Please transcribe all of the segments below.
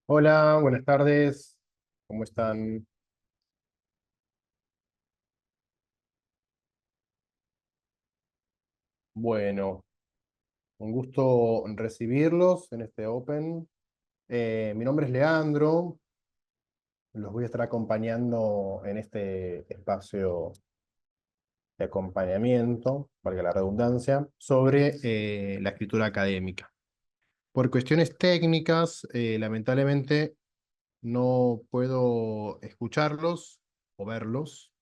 Hola, buenas tardes. ¿Cómo están? Bueno, un gusto recibirlos en este Open. Mi nombre es Leandro. Los voy a estar acompañando en este espacio de acompañamiento, valga la redundancia, sobre la escritura académica. Por cuestiones técnicas, lamentablemente no puedo escucharlos o verlos,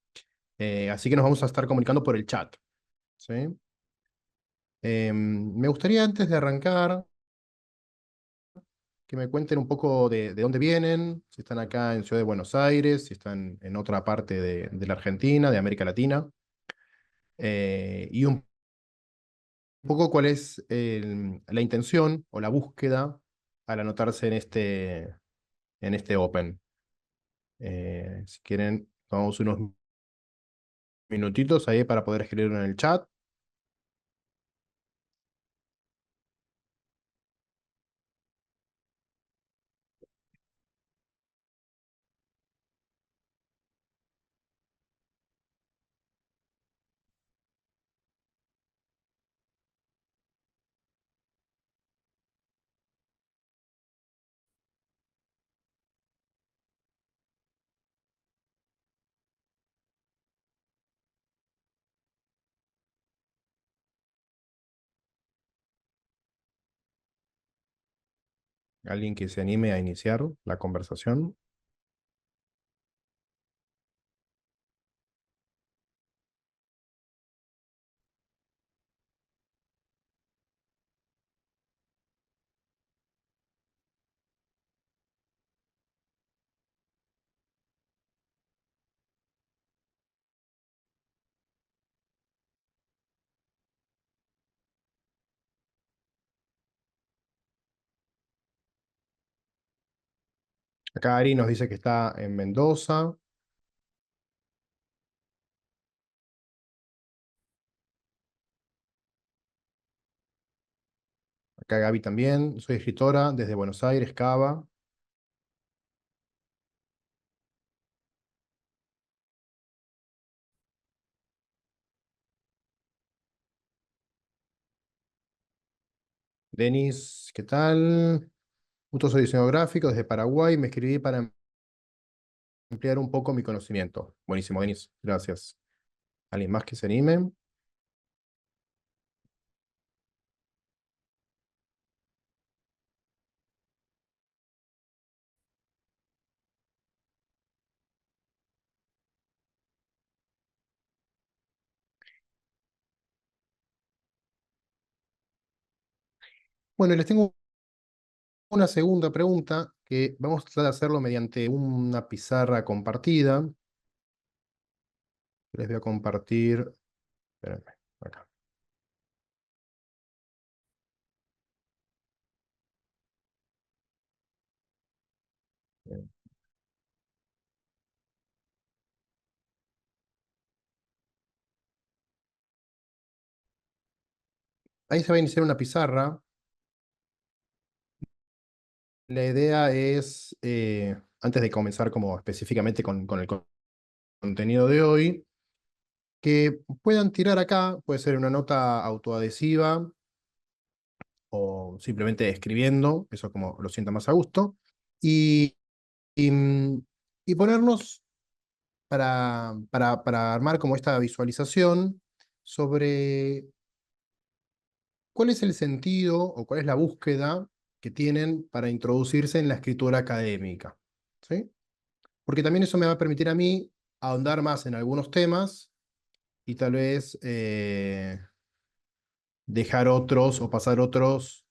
así que nos vamos a estar comunicando por el chat. ¿Sí? Me gustaría antes de arrancar que me cuenten un poco de dónde vienen, si están acá en Ciudad de Buenos Aires, si están en otra parte de la Argentina, de América Latina, y un poco cuál es la intención o la búsqueda al anotarse en este Open. Si quieren, tomamos unos minutitos ahí para poder escribirlo en el chat. Alguien que se anime a iniciar la conversación. Acá Ari nos dice que está en Mendoza. Acá Gaby también. Soy escritora desde Buenos Aires, Cava. Denis, ¿qué tal? Justo soy diseñador gráfico desde Paraguay. Me escribí para ampliar un poco mi conocimiento. Buenísimo, Denis. Gracias. ¿Alguien más que se anime? Bueno, y les tengo una segunda pregunta que vamos a tratar de hacerlo mediante una pizarra compartida. Les voy a compartir. Espérenme, acá. Ahí se va a iniciar una pizarra. La idea es, antes de comenzar como específicamente con el contenido de hoy, que puedan tirar acá, puede ser una nota autoadhesiva o simplemente escribiendo, eso como lo sienta más a gusto, y, y, y ponernos para armar como esta visualización sobre cuál es el sentido o cuál es la búsqueda que tienen para introducirse en la escritura académica, ¿sí? Porque también eso me va a permitir a mí ahondar más en algunos temas y tal vez dejar otros o pasar otros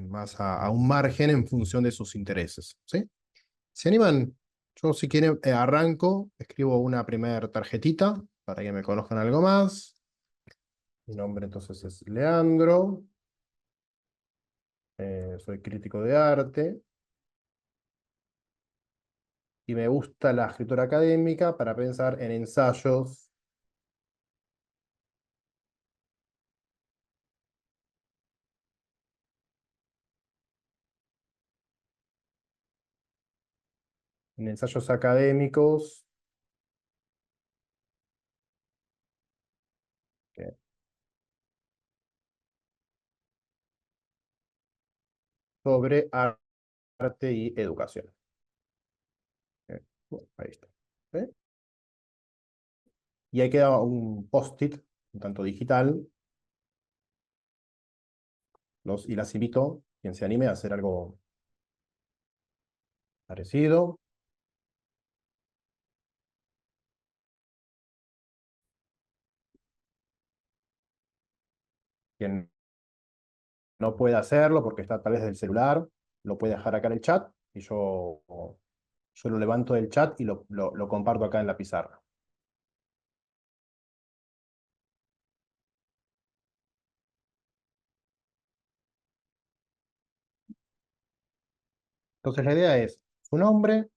más a un margen en función de sus intereses, ¿sí? ¿Se animan? Yo si quieren arranco, escribo una primera tarjetita para que me conozcan algo más. Mi nombre entonces es Leandro, soy crítico de arte y me gusta la escritura académica para pensar en ensayos en ensayos académicos que- sobre arte y educación. Bueno, ahí está. ¿Eh? Y ahí queda un post-it, un tanto digital, y las invito, quien se anime, a hacer algo parecido. Quien no puede hacerlo porque está tal vez del celular, lo puede dejar acá en el chat y yo lo levanto del chat y lo comparto acá en la pizarra. Entonces la idea es su nombre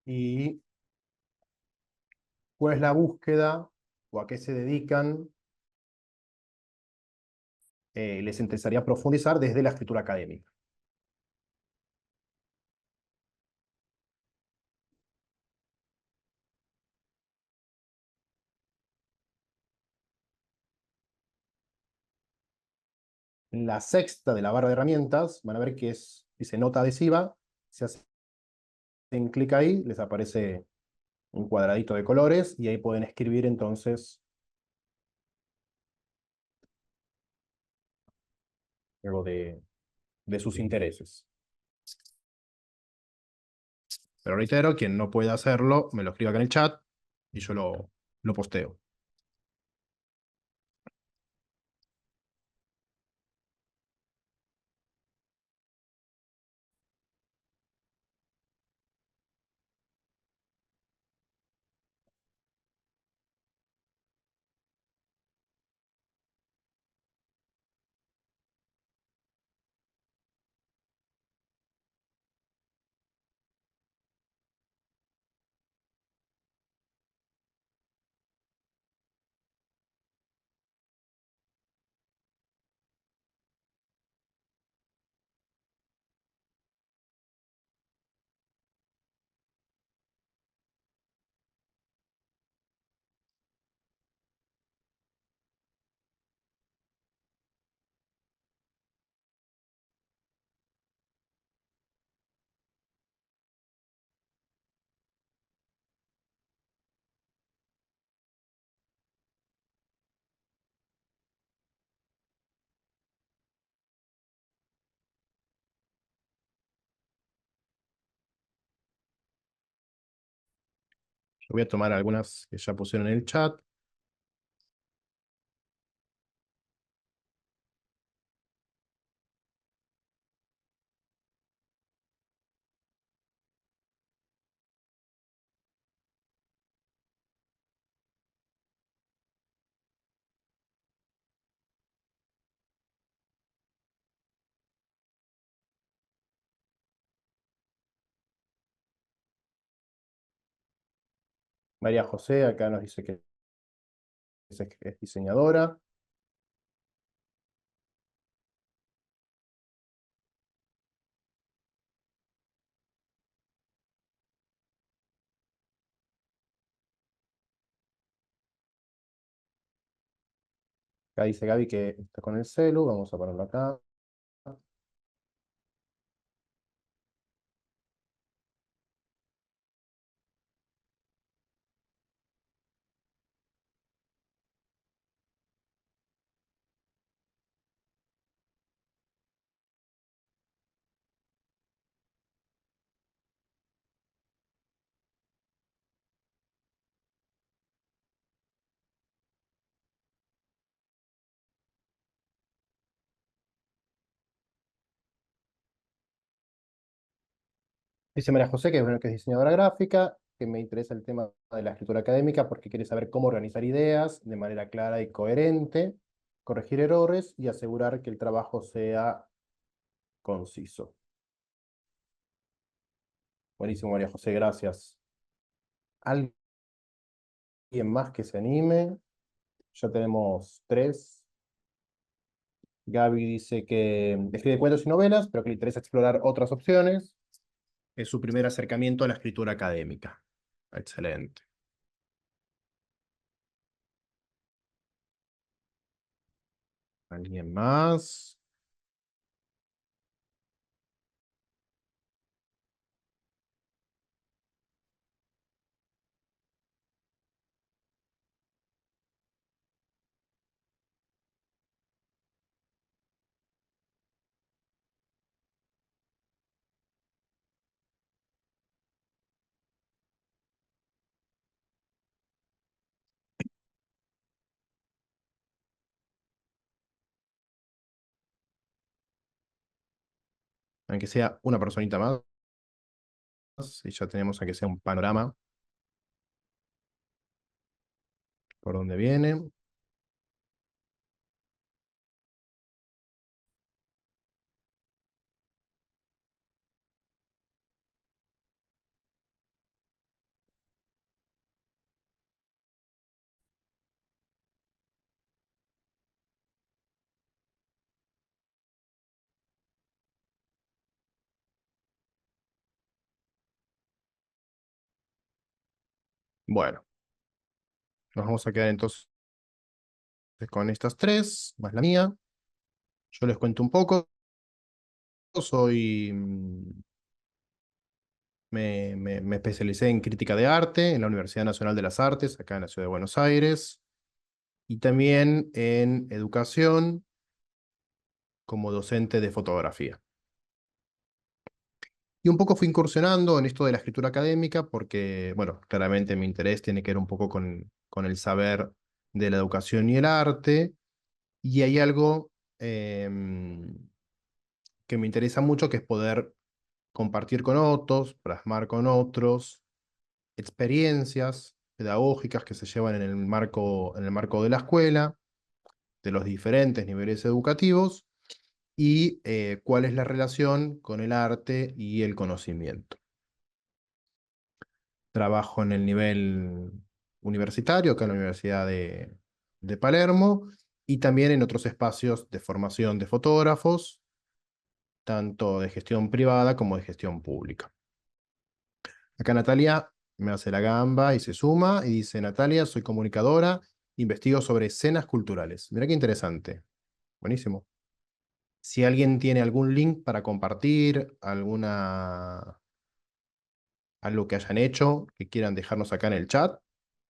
y cuál es la búsqueda o a qué se dedican. Les interesaría profundizar desde la escritura académica. En la sexta de la barra de herramientas van a ver que dice nota adhesiva. Si hacen clic ahí, les aparece un cuadradito de colores y ahí pueden escribir entonces algo de sus intereses. Pero reitero, quien no pueda hacerlo, me lo escribe acá en el chat y yo lo posteo. Yo voy a tomar algunas que ya pusieron en el chat. María José acá nos dice que es diseñadora. Acá dice Gaby que está con el celu. Vamos a ponerlo acá. Dice María José que, bueno, que es diseñadora gráfica, que me interesa el tema de la escritura académica porque quiere saber cómo organizar ideas de manera clara y coherente, corregir errores y asegurar que el trabajo sea conciso. Buenísimo, María José, gracias. ¿Alguien más que se anime? Ya tenemos 3. Gaby dice que escribe cuentos y novelas, pero que le interesa explorar otras opciones. Es su primer acercamiento a la escritura académica. Excelente. ¿Alguien más? Aunque sea una personita más, y ya tenemos aunque sea un panorama por dónde viene. Bueno, nos vamos a quedar entonces con estas tres, más la mía. Yo les cuento un poco. Soy, me especialicé en crítica de arte en la Universidad Nacional de las Artes, acá en la ciudad de Buenos Aires, y también en educación como docente de fotografía. Y un poco fui incursionando en esto de la escritura académica porque, bueno, claramente mi interés tiene que ver un poco con el saber de la educación y el arte, y hay algo que me interesa mucho, que es poder compartir con otros, plasmar con otros experiencias pedagógicas que se llevan en el marco de la escuela, de los diferentes niveles educativos, y cuál es la relación con el arte y el conocimiento. Trabajo en el nivel universitario, acá en la Universidad de Palermo, y también en otros espacios de formación de fotógrafos, tanto de gestión privada como de gestión pública. Acá Natalia me hace la gamba y se suma y dice: Natalia, soy comunicadora, investigo sobre escenas culturales. Mirá qué interesante. Buenísimo. Si alguien tiene algún link para compartir, algo que hayan hecho, que quieran dejarnos acá en el chat,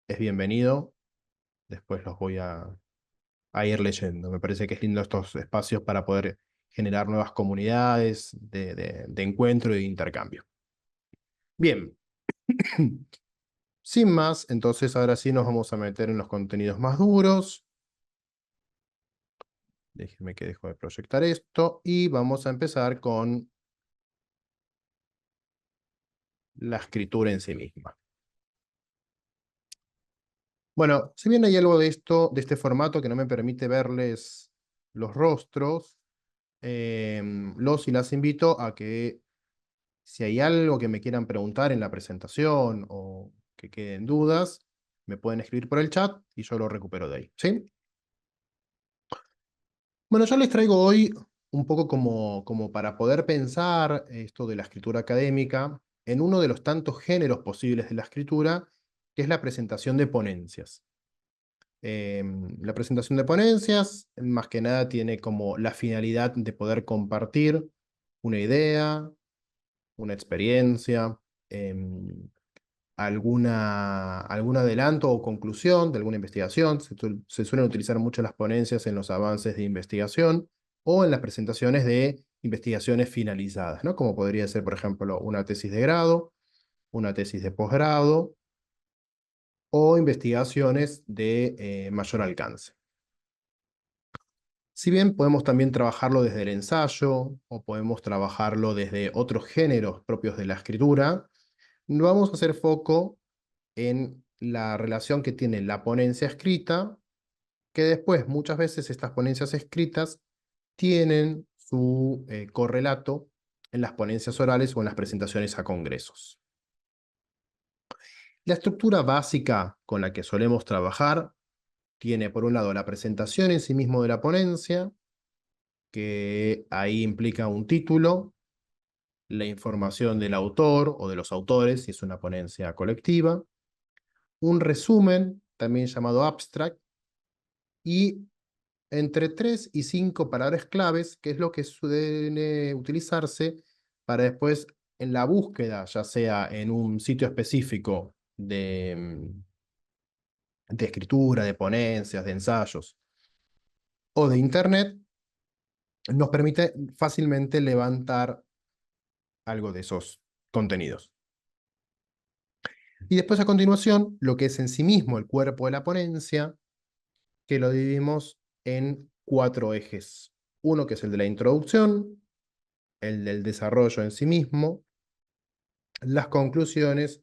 es bienvenido. Después los voy a ir leyendo. Me parece que es lindo estos espacios para poder generar nuevas comunidades de encuentro y de intercambio. Bien. Sin más, entonces ahora sí nos vamos a meter en los contenidos más duros. Déjenme que dejo de proyectar esto y vamos a empezar con la escritura en sí misma. Bueno, si bien hay algo de esto, de este formato que no me permite verles los rostros, los y las invito a que, si hay algo que me quieran preguntar en la presentación o que queden dudas, me pueden escribir por el chat y yo lo recupero de ahí, ¿sí? Bueno, yo les traigo hoy un poco como para poder pensar esto de la escritura académica en uno de los tantos géneros posibles de la escritura, que es la presentación de ponencias. La presentación de ponencias, más que nada, tiene como la finalidad de poder compartir una idea, una experiencia, em, algún adelanto o conclusión de alguna investigación. Se suelen utilizar mucho las ponencias en los avances de investigación o en las presentaciones de investigaciones finalizadas, ¿no? Como podría ser, por ejemplo, una tesis de grado, una tesis de posgrado o investigaciones de mayor alcance. Si bien podemos también trabajarlo desde el ensayo o podemos trabajarlo desde otros géneros propios de la escritura, no vamos a hacer foco en la relación que tiene la ponencia escrita, que después muchas veces estas ponencias escritas tienen su correlato en las ponencias orales o en las presentaciones a congresos. La estructura básica con la que solemos trabajar tiene, por un lado, la presentación en sí mismo de la ponencia, que ahí implica un título, la información del autor o de los autores, si es una ponencia colectiva, un resumen, también llamado abstract, y entre 3 y 5 palabras claves, que es lo que suele utilizarse para después, en la búsqueda, ya sea en un sitio específico de escritura, de ponencias, de ensayos, o de internet, nos permite fácilmente levantar algo de esos contenidos. Y después, a continuación, lo que es en sí mismo el cuerpo de la ponencia, que lo dividimos en 4 ejes. Uno que es el de la introducción, el del desarrollo en sí mismo, las conclusiones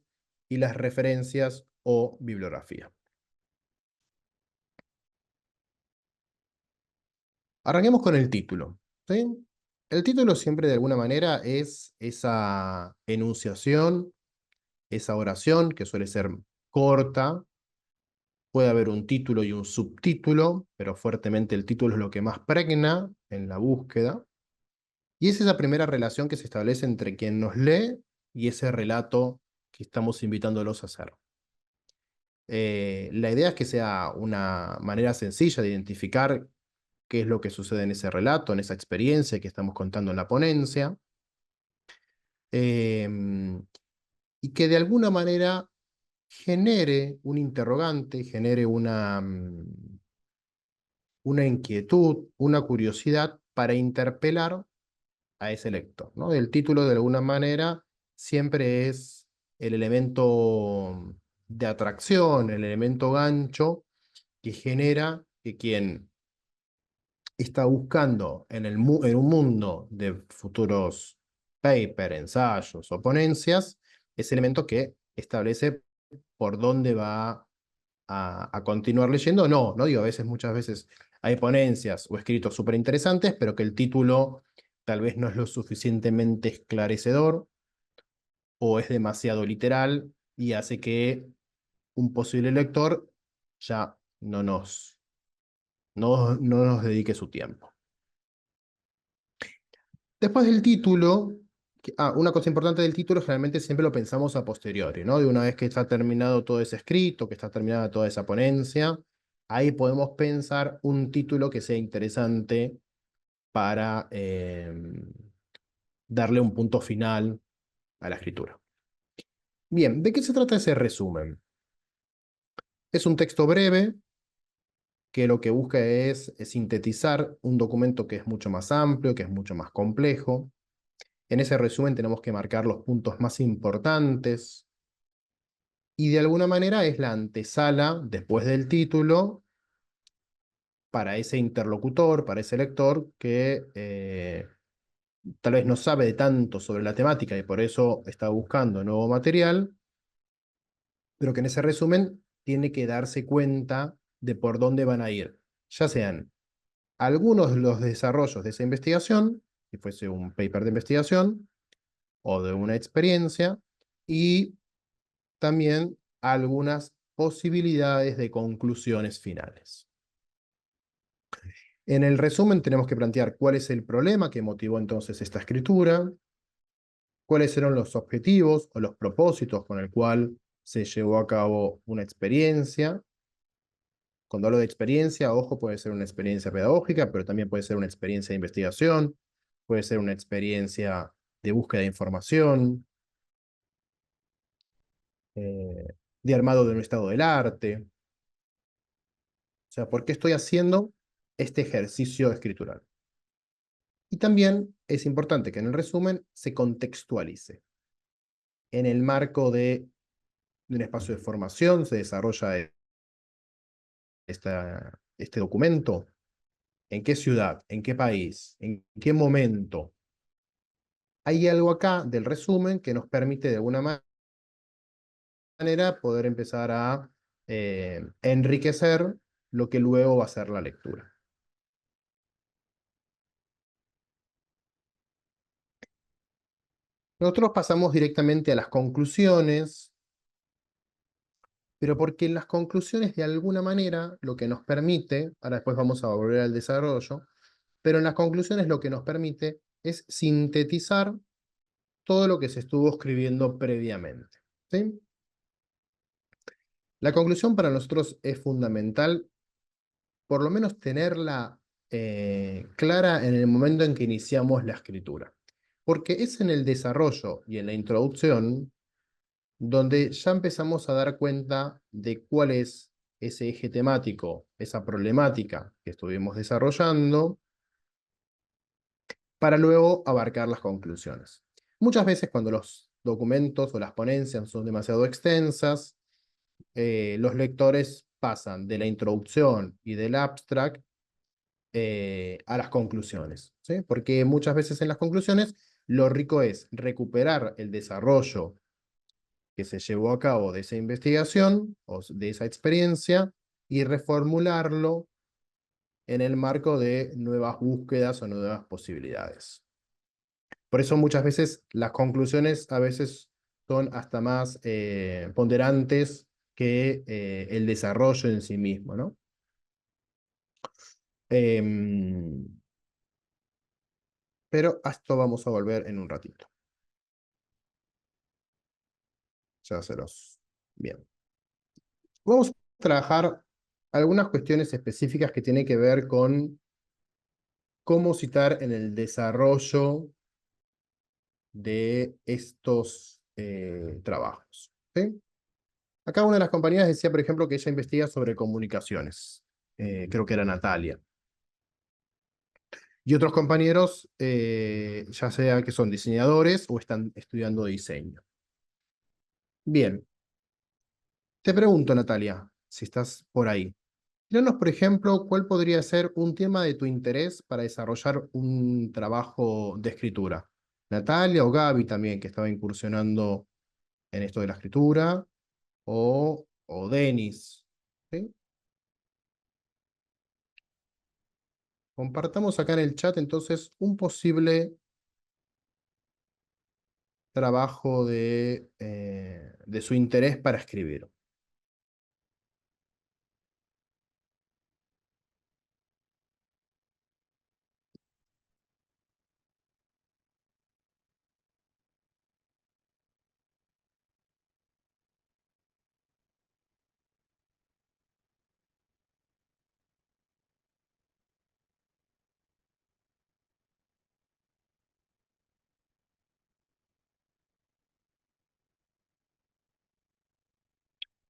y las referencias o bibliografía. Arranquemos con el título, ¿sí? El título siempre de alguna manera es esa enunciación, esa oración que suele ser corta. Puede haber un título y un subtítulo, pero fuertemente el título es lo que más pregna en la búsqueda. Y es esa primera relación que se establece entre quien nos lee y ese relato que estamos invitándolos a hacer. La idea es que sea una manera sencilla de identificar qué es lo que sucede en ese relato, en esa experiencia que estamos contando en la ponencia, y que de alguna manera genere un interrogante, genere una inquietud, una curiosidad para interpelar a ese lector, ¿no? El título, de alguna manera, siempre es el elemento de atracción, el elemento gancho que genera que quien está buscando en un mundo de futuros paper, ensayos o ponencias, ese elemento que establece por dónde va a continuar leyendo. No digo, a veces, muchas veces hay ponencias o escritos súper interesantes, pero que el título tal vez no es lo suficientemente esclarecedor o es demasiado literal y hace que un posible lector ya no nos dedique su tiempo. Después del título, una cosa importante del título, generalmente siempre lo pensamos a posteriori, ¿no? De una vez que está terminado todo ese escrito, que está terminada toda esa ponencia, ahí podemos pensar un título que sea interesante para darle un punto final a la escritura. Bien, ¿de qué se trata ese resumen? Es un texto breve que lo que busca es sintetizar un documento que es mucho más amplio, que es mucho más complejo. En ese resumen tenemos que marcar los puntos más importantes y de alguna manera es la antesala, después del título, para ese interlocutor, para ese lector que tal vez no sabe de tanto sobre la temática y por eso está buscando nuevo material, pero que en ese resumen tiene que darse cuenta de por dónde van a ir, ya sean algunos de los desarrollos de esa investigación, si fuese un paper de investigación o de una experiencia, y también algunas posibilidades de conclusiones finales. En el resumen tenemos que plantear cuál es el problema que motivó entonces esta escritura, cuáles eran los objetivos o los propósitos con el cual se llevó a cabo una experiencia. Cuando hablo de experiencia, ojo, puede ser una experiencia pedagógica, pero también puede ser una experiencia de investigación, puede ser una experiencia de búsqueda de información, eh, de armado de un estado del arte. O sea, ¿por qué estoy haciendo este ejercicio escritural? Y también es importante que en el resumen se contextualice. En el marco de un espacio de formación se desarrolla este documento. ¿En qué ciudad? ¿En qué país? ¿En qué momento? Hay algo acá del resumen que nos permite de alguna manera poder empezar a enriquecer lo que luego va a ser la lectura. Nosotros pasamos directamente a las conclusiones, pero porque en las conclusiones de alguna manera lo que nos permite, ahora después vamos a volver al desarrollo, pero en las conclusiones lo que nos permite es sintetizar todo lo que se estuvo escribiendo previamente. ¿Sí? La conclusión para nosotros es fundamental, por lo menos tenerla clara en el momento en que iniciamos la escritura, porque es en el desarrollo y en la introducción donde ya empezamos a dar cuenta de cuál es ese eje temático, esa problemática que estuvimos desarrollando, para luego abarcar las conclusiones. Muchas veces cuando los documentos o las ponencias son demasiado extensas, los lectores pasan de la introducción y del abstract a las conclusiones, ¿sí? Porque muchas veces en las conclusiones lo rico es recuperar el desarrollo que se llevó a cabo de esa investigación o de esa experiencia y reformularlo en el marco de nuevas búsquedas o nuevas posibilidades. Por eso muchas veces las conclusiones a veces son hasta más ponderantes que el desarrollo en sí mismo, ¿no? Em, pero a esto vamos a volver en un ratito. Ya se los... Bien. Vamos a trabajar algunas cuestiones específicas que tienen que ver con cómo citar en el desarrollo de estos trabajos. ¿Sí? Acá una de las compañeras decía, por ejemplo, que ella investiga sobre comunicaciones. Creo que era Natalia. Y otros compañeros, ya sea que son diseñadores o están estudiando diseño. Bien, te pregunto, Natalia, si estás por ahí. Díganos, por ejemplo, cuál podría ser un tema de tu interés para desarrollar un trabajo de escritura. Natalia o Gaby también, que estaba incursionando en esto de la escritura, o Denis. ¿Sí? Compartamos acá en el chat entonces un posible trabajo de su interés para escribir.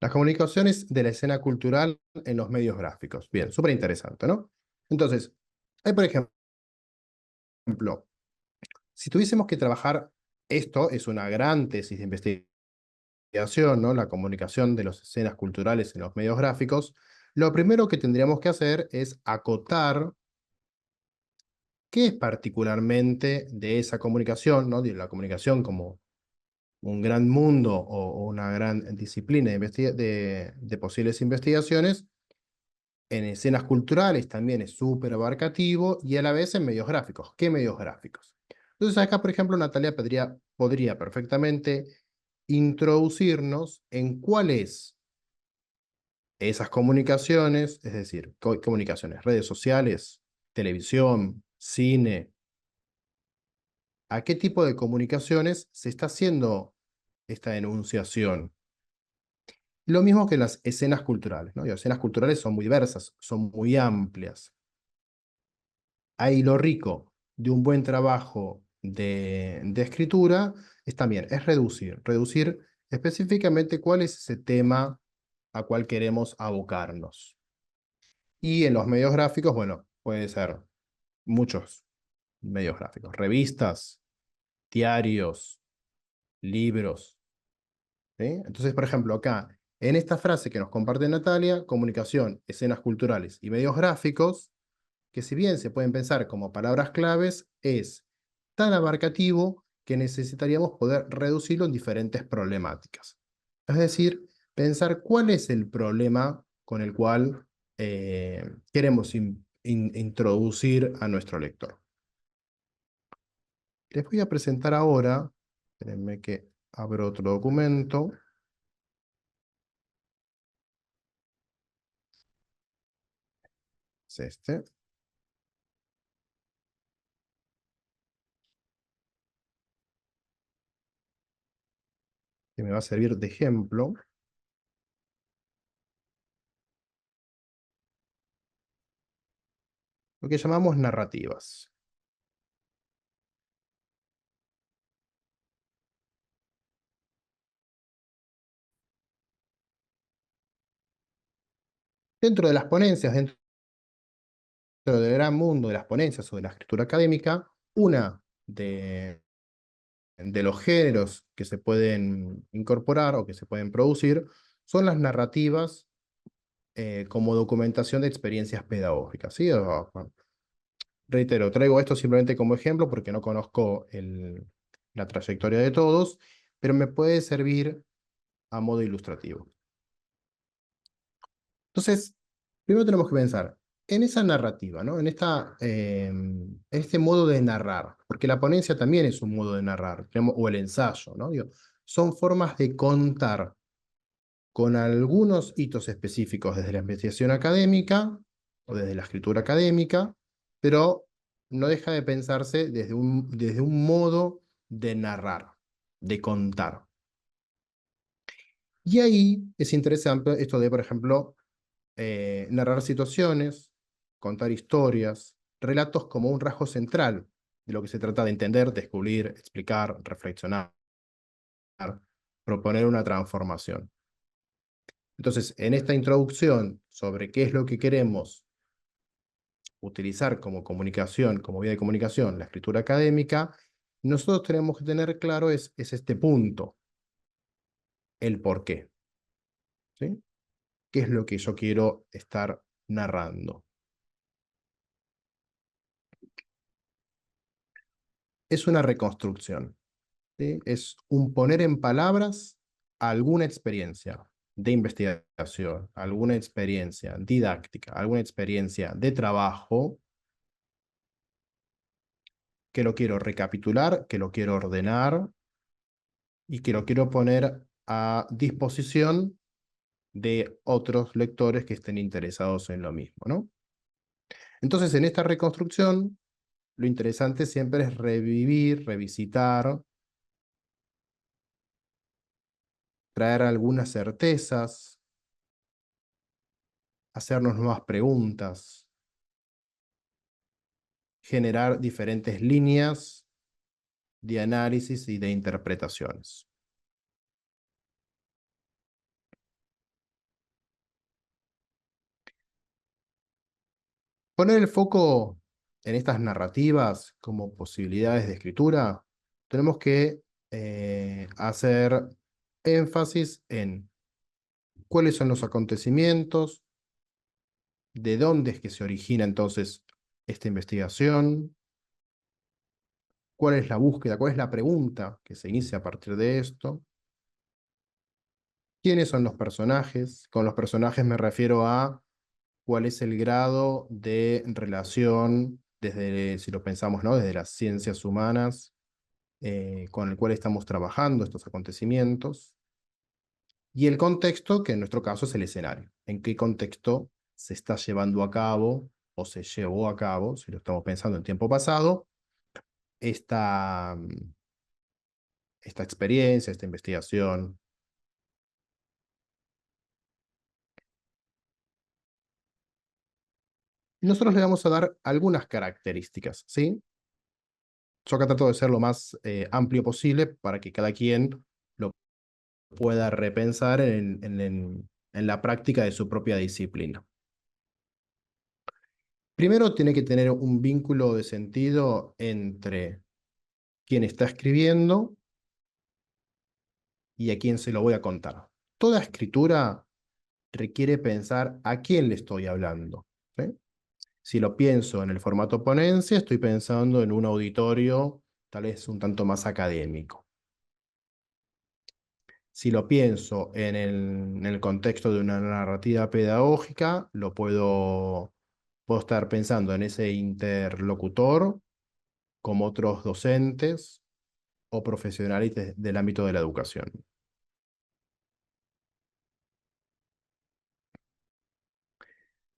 Las comunicaciones de la escena cultural en los medios gráficos. Bien, súper interesante, ¿no? Entonces, hay por ejemplo, si tuviésemos que trabajar, esto es una gran tesis de investigación, ¿no? La comunicación de las escenas culturales en los medios gráficos. Lo primero que tendríamos que hacer es acotar qué es particularmente de esa comunicación, ¿no? De la comunicación como un gran mundo o una gran disciplina de posibles investigaciones. En escenas culturales también es súper abarcativo y a la vez en medios gráficos. ¿Qué medios gráficos? Entonces acá, por ejemplo, Natalia podría perfectamente introducirnos en cuáles esas comunicaciones, es decir, comunicaciones, redes sociales, televisión, cine, a qué tipo de comunicaciones se está haciendo esta enunciación. Lo mismo que las escenas culturales, ¿no? Y las escenas culturales son muy diversas, son muy amplias. Ahí lo rico de un buen trabajo de escritura es también, es reducir específicamente cuál es ese tema a cual queremos abocarnos. Y en los medios gráficos, bueno, puede ser muchos medios gráficos, revistas, diarios, libros, ¿sí? Entonces, por ejemplo, acá, en esta frase que nos comparte Natalia, comunicación, escenas culturales y medios gráficos, que si bien se pueden pensar como palabras claves, es tan abarcativo que necesitaríamos poder reducirlo en diferentes problemáticas. Es decir, pensar cuál es el problema con el cual queremos introducir a nuestro lector. Les voy a presentar ahora, espérenme que abro otro documento, es este. que me va a servir de ejemplo, lo que llamamos narrativas. Dentro de las ponencias, dentro del gran mundo de las ponencias o de la escritura académica, una de los géneros que se pueden incorporar o que se pueden producir son las narrativas como documentación de experiencias pedagógicas. ¿Sí? Reitero, traigo esto simplemente como ejemplo porque no conozco la trayectoria de todos, pero me puede servir a modo ilustrativo. Entonces, primero tenemos que pensar en esa narrativa, ¿no? En este modo de narrar, porque la ponencia también es un modo de narrar, o el ensayo, ¿no? Digo, son formas de contar con algunos hitos específicos desde la investigación académica o desde la escritura académica, pero no deja de pensarse desde un modo de narrar, de contar. Y ahí es interesante esto de, por ejemplo, narrar situaciones, contar historias, relatos como un rasgo central de lo que se trata de entender, descubrir, explicar, reflexionar, proponer una transformación. Entonces, en esta introducción sobre qué es lo que queremos utilizar como comunicación, como vía de comunicación, la escritura académica, nosotros tenemos que tener claro es este punto, el por qué. ¿Sí? ¿Qué es lo que yo quiero estar narrando? Es una reconstrucción. ¿Sí? Es un poner en palabras alguna experiencia de investigación, alguna experiencia didáctica, alguna experiencia de trabajo, que lo quiero recapitular, que lo quiero ordenar y que lo quiero poner a disposición de otros lectores que estén interesados en lo mismo, ¿no? Entonces, en esta reconstrucción, lo interesante siempre es revivir, revisitar, traer algunas certezas, hacernos nuevas preguntas, generar diferentes líneas de análisis y de interpretaciones. Poner el foco en estas narrativas como posibilidades de escritura, tenemos que hacer énfasis en cuáles son los acontecimientos, de dónde es que se origina entonces esta investigación, cuál es la búsqueda, cuál es la pregunta que se inicia a partir de esto, quiénes son los personajes. Con los personajes me refiero a cuál es el grado de relación, desde, si lo pensamos, ¿no? Desde las ciencias humanas, con el cual estamos trabajando estos acontecimientos, y el contexto, que en nuestro caso es el escenario. ¿En qué contexto se está llevando a cabo, o se llevó a cabo, si lo estamos pensando en tiempo pasado, esta, esta experiencia, esta investigación? Nosotros le vamos a dar algunas características, ¿sí? Yo acá trato de ser lo más amplio posible para que cada quien lo pueda repensar en la práctica de su propia disciplina. Primero tiene que tener un vínculo de sentido entre quien está escribiendo y a quién se lo voy a contar. Toda escritura requiere pensar a quién le estoy hablando, ¿sí? Si lo pienso en el formato ponencia, estoy pensando en un auditorio tal vez un tanto más académico. Si lo pienso en el contexto de una narrativa pedagógica, puedo estar pensando en ese interlocutor como otros docentes o profesionales del ámbito de la educación.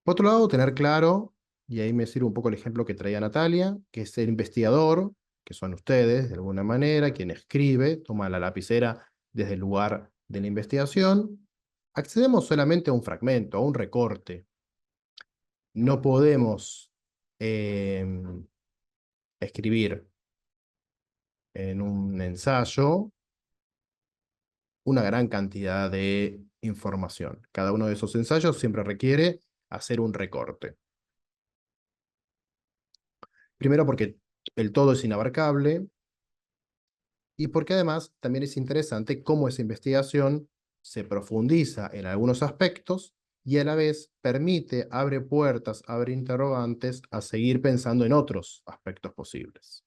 Por otro lado, tener claro, y ahí me sirve un poco el ejemplo que traía Natalia, que es el investigador, que son ustedes de alguna manera, quien escribe, toma la lapicera desde el lugar de la investigación, accedemos solamente a un fragmento, a un recorte. No podemos escribir en un ensayo una gran cantidad de información. Cada uno de esos ensayos siempre requiere hacer un recorte. Primero porque el todo es inabarcable y porque además también es interesante cómo esa investigación se profundiza en algunos aspectos y a la vez permite, abre puertas, abre interrogantes a seguir pensando en otros aspectos posibles.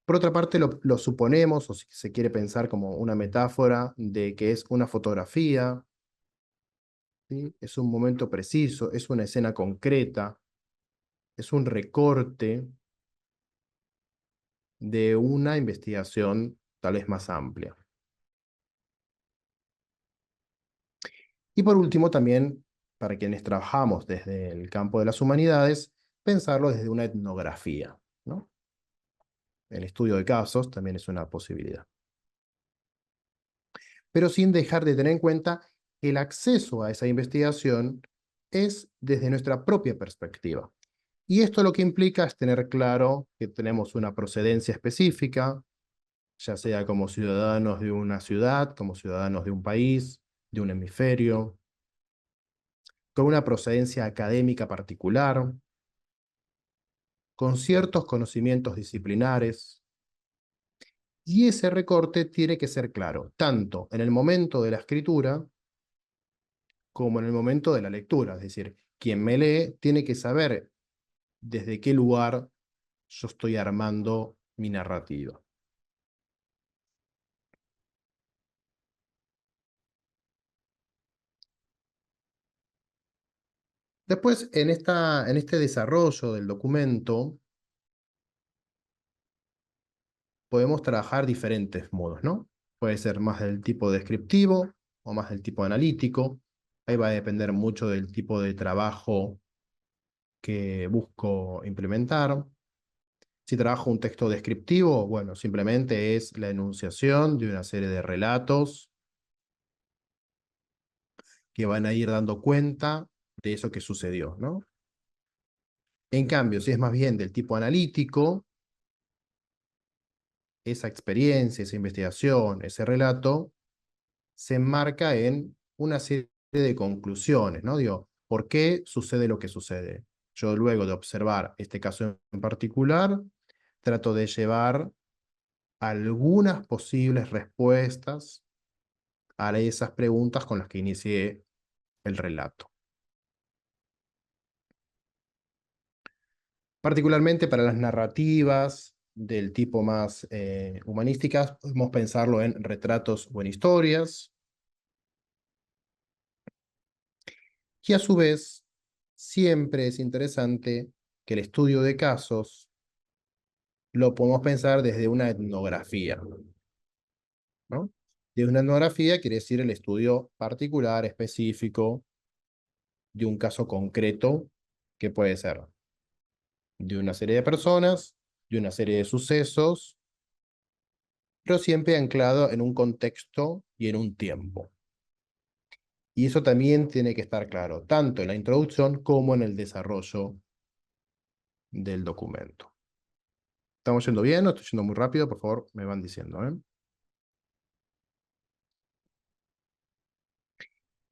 Por otra parte, lo suponemos, o si se quiere pensar como una metáfora de que es una fotografía, ¿sí? Es un momento preciso, es una escena concreta, es un recorte de una investigación tal vez más amplia. Y por último, también, para quienes trabajamos desde el campo de las humanidades, pensarlo desde una etnografía, ¿no? El estudio de casos también es una posibilidad. Pero sin dejar de tener en cuenta que el acceso a esa investigación es desde nuestra propia perspectiva. Y esto lo que implica es tener claro que tenemos una procedencia específica, ya sea como ciudadanos de una ciudad, como ciudadanos de un país, de un hemisferio, con una procedencia académica particular, con ciertos conocimientos disciplinares, y ese recorte tiene que ser claro, tanto en el momento de la escritura como en el momento de la lectura. Es decir, quien me lee tiene que saber desde qué lugar yo estoy armando mi narrativa. Después, en este desarrollo del documento, podemos trabajar diferentes modos, ¿no? Puede ser más del tipo descriptivo o más del tipo analítico. Ahí va a depender mucho del tipo de trabajo que busco implementar. Si trabajo un texto descriptivo, bueno, simplemente es la enunciación de una serie de relatos que van a ir dando cuenta de eso que sucedió, ¿no? En cambio, si es más bien del tipo analítico, esa experiencia, esa investigación, ese relato, se enmarca en una serie de conclusiones, ¿no? Digo, ¿por qué sucede lo que sucede? Yo luego de observar este caso en particular, trato de llevar algunas posibles respuestas a esas preguntas con las que inicié el relato. Particularmente para las narrativas del tipo más humanísticas, podemos pensarlo en retratos o en historias, y a su vez, siempre es interesante que el estudio de casos lo podemos pensar desde una etnografía, ¿no? De una etnografía quiere decir el estudio particular, específico, de un caso concreto, que puede ser de una serie de personas, de una serie de sucesos, pero siempre anclado en un contexto y en un tiempo. Y eso también tiene que estar claro, tanto en la introducción como en el desarrollo del documento. ¿Estamos yendo bien o estoy yendo muy rápido? Por favor, me van diciendo, ¿eh?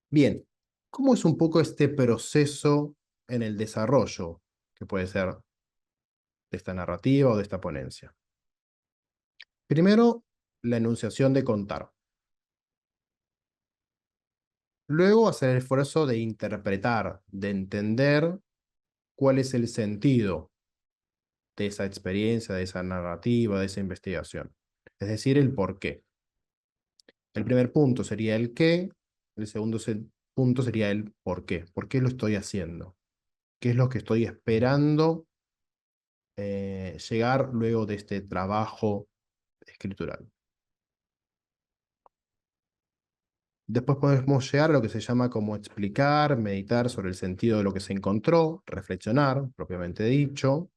Bien, ¿cómo es un poco este proceso en el desarrollo, que puede ser de esta narrativa o de esta ponencia? Primero, la enunciación de contar. Luego, hacer el esfuerzo de interpretar, de entender cuál es el sentido de esa experiencia, de esa narrativa, de esa investigación. Es decir, el por qué. El primer punto sería el qué, el segundo punto sería el por qué. ¿Por qué lo estoy haciendo? ¿Qué es lo que estoy esperando llegar luego de este trabajo escritural? Después podemos llegar a lo que se llama como explicar, meditar sobre el sentido de lo que se encontró, reflexionar, propiamente dicho.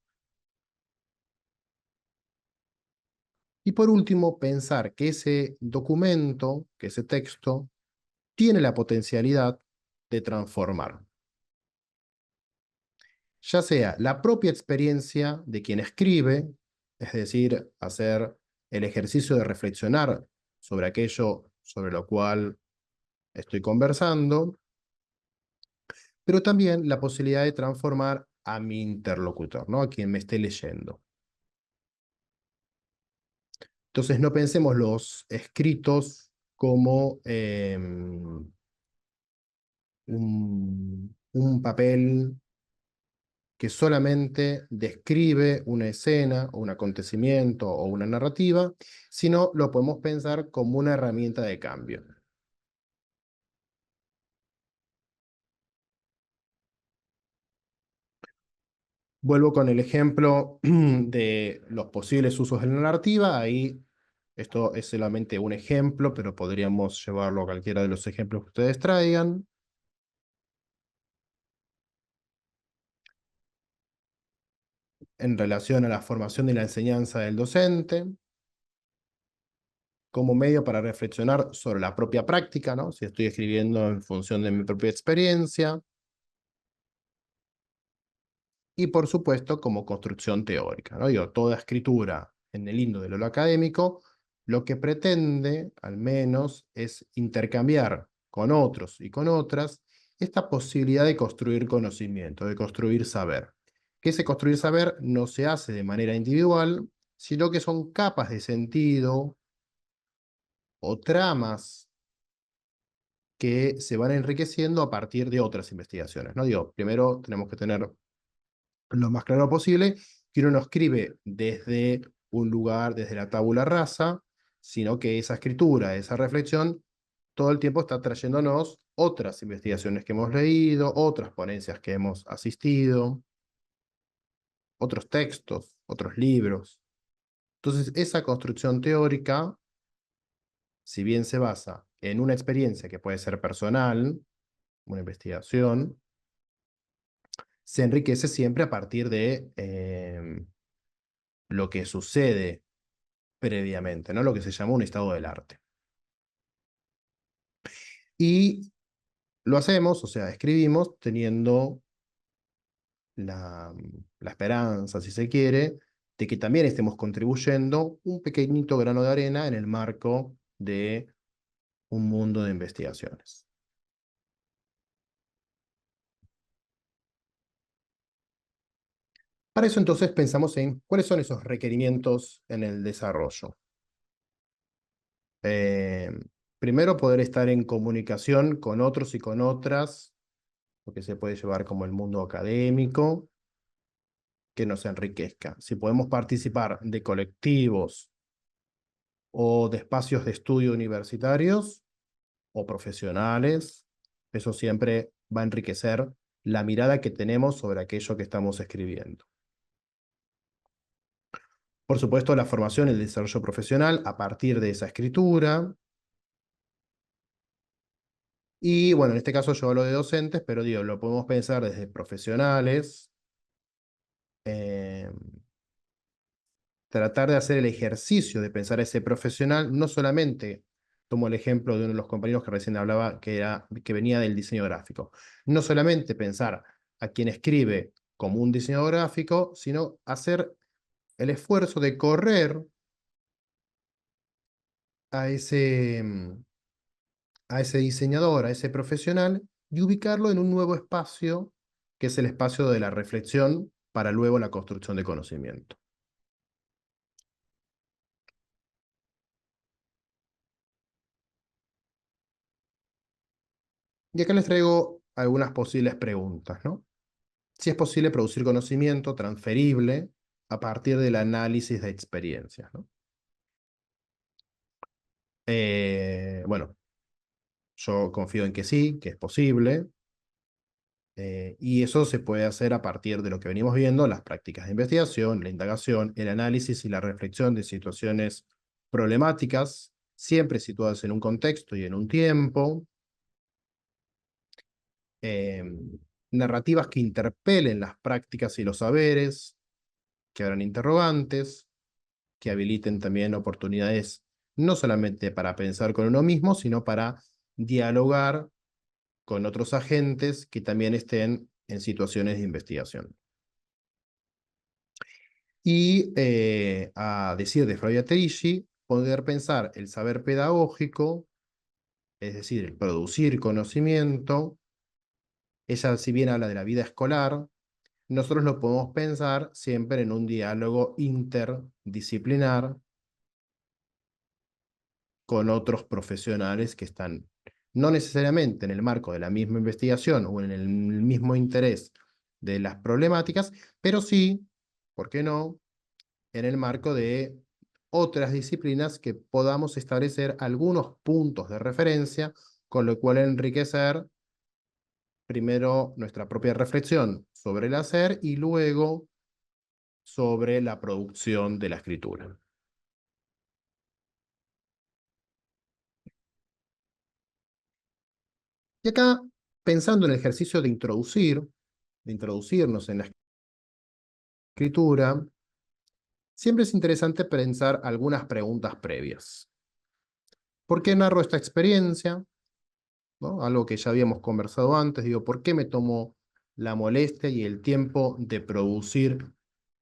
Y por último, pensar que ese documento, que ese texto, tiene la potencialidad de transformar, ya sea la propia experiencia de quien escribe, es decir, hacer el ejercicio de reflexionar sobre aquello sobre lo cual estoy conversando, pero también la posibilidad de transformar a mi interlocutor, ¿no? A quien me esté leyendo. Entonces no pensemos los escritos como un papel que solamente describe una escena o un acontecimiento o una narrativa, sino lo podemos pensar como una herramienta de cambio. Vuelvo con el ejemplo de los posibles usos de la narrativa. Ahí esto es solamente un ejemplo, pero podríamos llevarlo a cualquiera de los ejemplos que ustedes traigan. En relación a la formación y la enseñanza del docente, como medio para reflexionar sobre la propia práctica, ¿no? Si estoy escribiendo en función de mi propia experiencia, y por supuesto como construcción teórica, ¿no? Digo, toda escritura en el himno de lo académico lo que pretende, al menos, es intercambiar con otros y con otras esta posibilidad de construir conocimiento, de construir saber. Que ese construir saber no se hace de manera individual, sino que son capas de sentido o tramas que se van enriqueciendo a partir de otras investigaciones, ¿no? Digo, primero tenemos que tener lo más claro posible que uno no escribe desde un lugar, desde la tabula rasa, sino que esa escritura, esa reflexión, todo el tiempo está trayéndonos otras investigaciones que hemos leído, otras ponencias que hemos asistido, otros textos, otros libros. Entonces, esa construcción teórica, si bien se basa en una experiencia que puede ser personal, una investigación, se enriquece siempre a partir de lo que sucede previamente, ¿no? Lo que se llama un estado del arte. Y lo hacemos, o sea, escribimos teniendo la esperanza, si se quiere, de que también estemos contribuyendo un pequeñito grano de arena en el marco de un mundo de investigaciones. Para eso entonces pensamos en cuáles son esos requerimientos en el desarrollo. Eh, Primero, poder estar en comunicación con otros y con otras, lo que se puede llevar como el mundo académico, que nos enriquezca. Si podemos participar de colectivos o de espacios de estudio universitarios o profesionales, eso siempre va a enriquecer la mirada que tenemos sobre aquello que estamos escribiendo. Por supuesto, la formación y el desarrollo profesional a partir de esa escritura. Y bueno, en este caso yo hablo de docentes, pero digo, lo podemos pensar desde profesionales, eh, tratar de hacer el ejercicio de pensar a ese profesional, no solamente, tomo el ejemplo de uno de los compañeros que recién hablaba, que venía del diseño gráfico, no solamente pensar a quien escribe como un diseñador gráfico, sino hacer el esfuerzo de correr a ese diseñador, a ese profesional, y ubicarlo en un nuevo espacio, que es el espacio de la reflexión para luego la construcción de conocimiento. Y acá les traigo algunas posibles preguntas, ¿no? Si es posible producir conocimiento transferible a partir del análisis de experiencias, ¿no? Bueno, yo confío en que sí, que es posible, y eso se puede hacer a partir de lo que venimos viendo, las prácticas de investigación, la indagación, el análisis y la reflexión de situaciones problemáticas, siempre situadas en un contexto y en un tiempo, eh, narrativas que interpelen las prácticas y los saberes, que abran interrogantes, que habiliten también oportunidades no solamente para pensar con uno mismo, sino para dialogar con otros agentes que también estén en situaciones de investigación. Y a decir de Flavia Terici, poder pensar el saber pedagógico, es decir, el producir conocimiento. Ella, si bien habla de la vida escolar, nosotros lo podemos pensar siempre en un diálogo interdisciplinar con otros profesionales que están no necesariamente en el marco de la misma investigación o en el mismo interés de las problemáticas, pero sí, ¿por qué no?, en el marco de otras disciplinas que podamos establecer algunos puntos de referencia, con lo cual enriquecer primero nuestra propia reflexión sobre el hacer y luego sobre la producción de la escritura. Y acá, pensando en el ejercicio de introducirnos en la escritura, siempre es interesante pensar algunas preguntas previas. ¿Por qué narro esta experiencia? ¿No? Algo que ya habíamos conversado antes, digo, ¿por qué me tomo la molestia y el tiempo de producir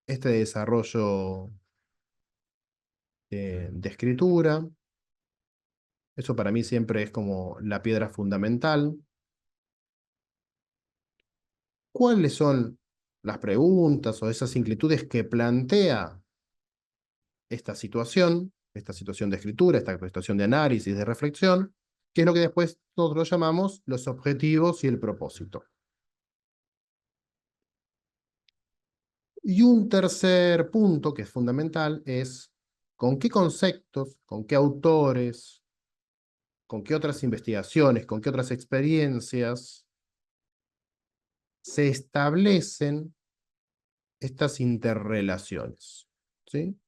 este desarrollo de escritura? Eso para mí siempre es como la piedra fundamental. ¿Cuáles son las preguntas o esas inquietudes que plantea esta situación de escritura, esta situación de análisis, de reflexión, que es lo que después nosotros llamamos los objetivos y el propósito? Y un tercer punto que es fundamental es con qué conceptos, con qué autores, con qué otras investigaciones, con qué otras experiencias se establecen estas interrelaciones, ¿sí?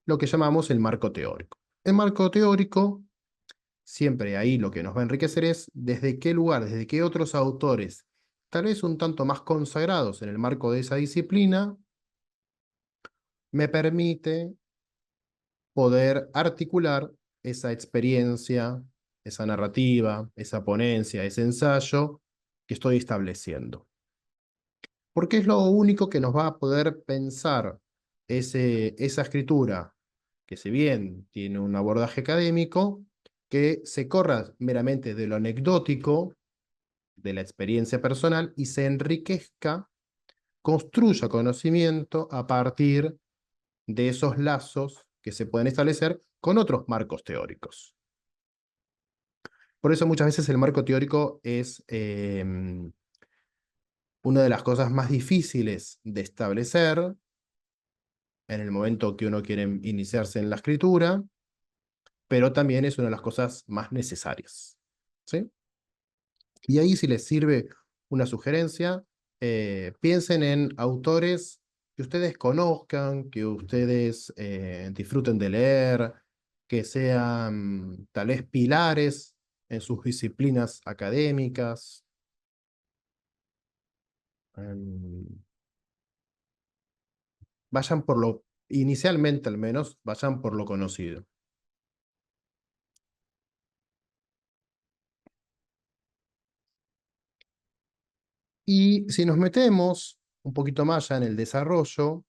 Lo que llamamos el marco teórico. El marco teórico, siempre ahí lo que nos va a enriquecer es desde qué lugar, desde qué otros autores, tal vez un tanto más consagrados en el marco de esa disciplina, me permite poder articular esa experiencia, esa narrativa, esa ponencia, ese ensayo que estoy estableciendo. Porque es lo único que nos va a poder pensar esa escritura, que si bien tiene un abordaje académico, que se corra meramente de lo anecdótico, de la experiencia personal, y se enriquezca, construya conocimiento a partir de esos lazos que se pueden establecer con otros marcos teóricos. Por eso muchas veces el marco teórico es una de las cosas más difíciles de establecer en el momento que uno quiere iniciarse en la escritura, pero también es una de las cosas más necesarias, ¿sí? Y ahí, si les sirve una sugerencia, piensen en autores que ustedes conozcan, que ustedes disfruten de leer, que sean tal vez pilares en sus disciplinas académicas. Em, Vayan por lo, inicialmente al menos, vayan por lo conocido. Y si nos metemos un poquito más ya en el desarrollo,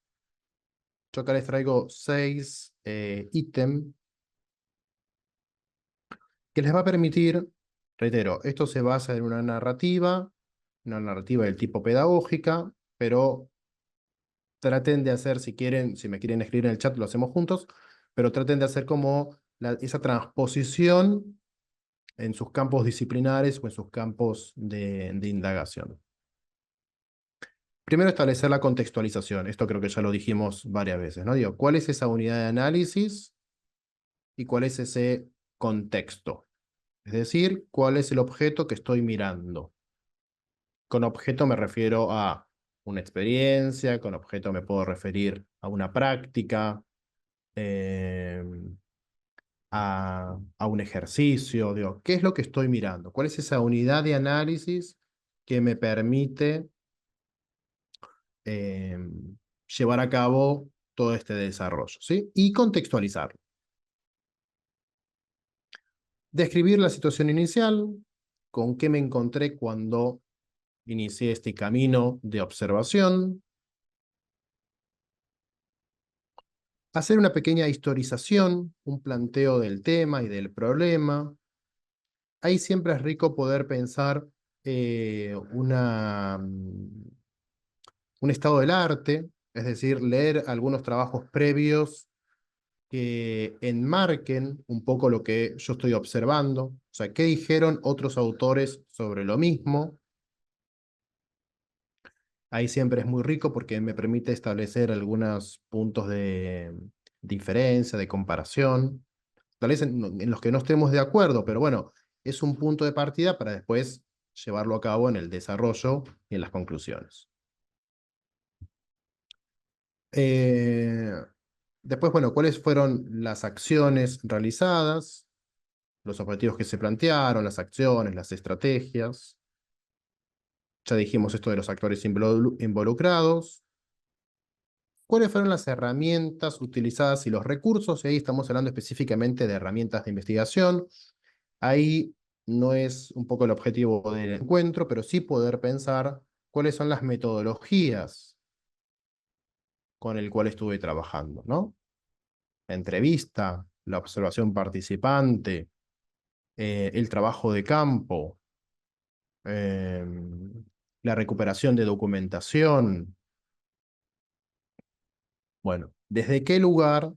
yo acá les traigo 6 ítems que les va a permitir, reitero, esto se basa en una narrativa del tipo pedagógica, pero traten de hacer, si quieren, si me quieren escribir en el chat, lo hacemos juntos, pero traten de hacer como esa transposición en sus campos disciplinares o en sus campos de indagación. Primero, establecer la contextualización. Esto creo que ya lo dijimos varias veces, ¿no? Digo, ¿cuál es esa unidad de análisis y cuál es ese contexto? Es decir, ¿cuál es el objeto que estoy mirando? Con objeto me refiero a una experiencia, con objeto me puedo referir a una práctica, eh, a un ejercicio. Digo, ¿qué es lo que estoy mirando? ¿Cuál es esa unidad de análisis que me permite eh, llevar a cabo todo este desarrollo, ¿sí? Y contextualizarlo. Describir la situación inicial, con qué me encontré cuando inicié este camino de observación. Hacer una pequeña historización, un planteo del tema y del problema. Ahí siempre es rico poder pensar un estado del arte, es decir, leer algunos trabajos previos que enmarquen un poco lo que yo estoy observando, o sea, qué dijeron otros autores sobre lo mismo. Ahí siempre es muy rico porque me permite establecer algunos puntos de diferencia, de comparación, tal vez en los que no estemos de acuerdo, pero bueno, es un punto de partida para después llevarlo a cabo en el desarrollo y en las conclusiones. Eh, Después, bueno, ¿cuáles fueron las acciones realizadas? Los objetivos que se plantearon, las acciones, las estrategias. Ya dijimos esto de los actores involucrados. ¿Cuáles fueron las herramientas utilizadas y los recursos? Y ahí estamos hablando específicamente de herramientas de investigación. Ahí no es un poco el objetivo del encuentro, pero sí poder pensar cuáles son las metodologías con el cual estuve trabajando, ¿no? La entrevista, la observación participante, el trabajo de campo, eh, la recuperación de documentación. Bueno, ¿desde qué lugar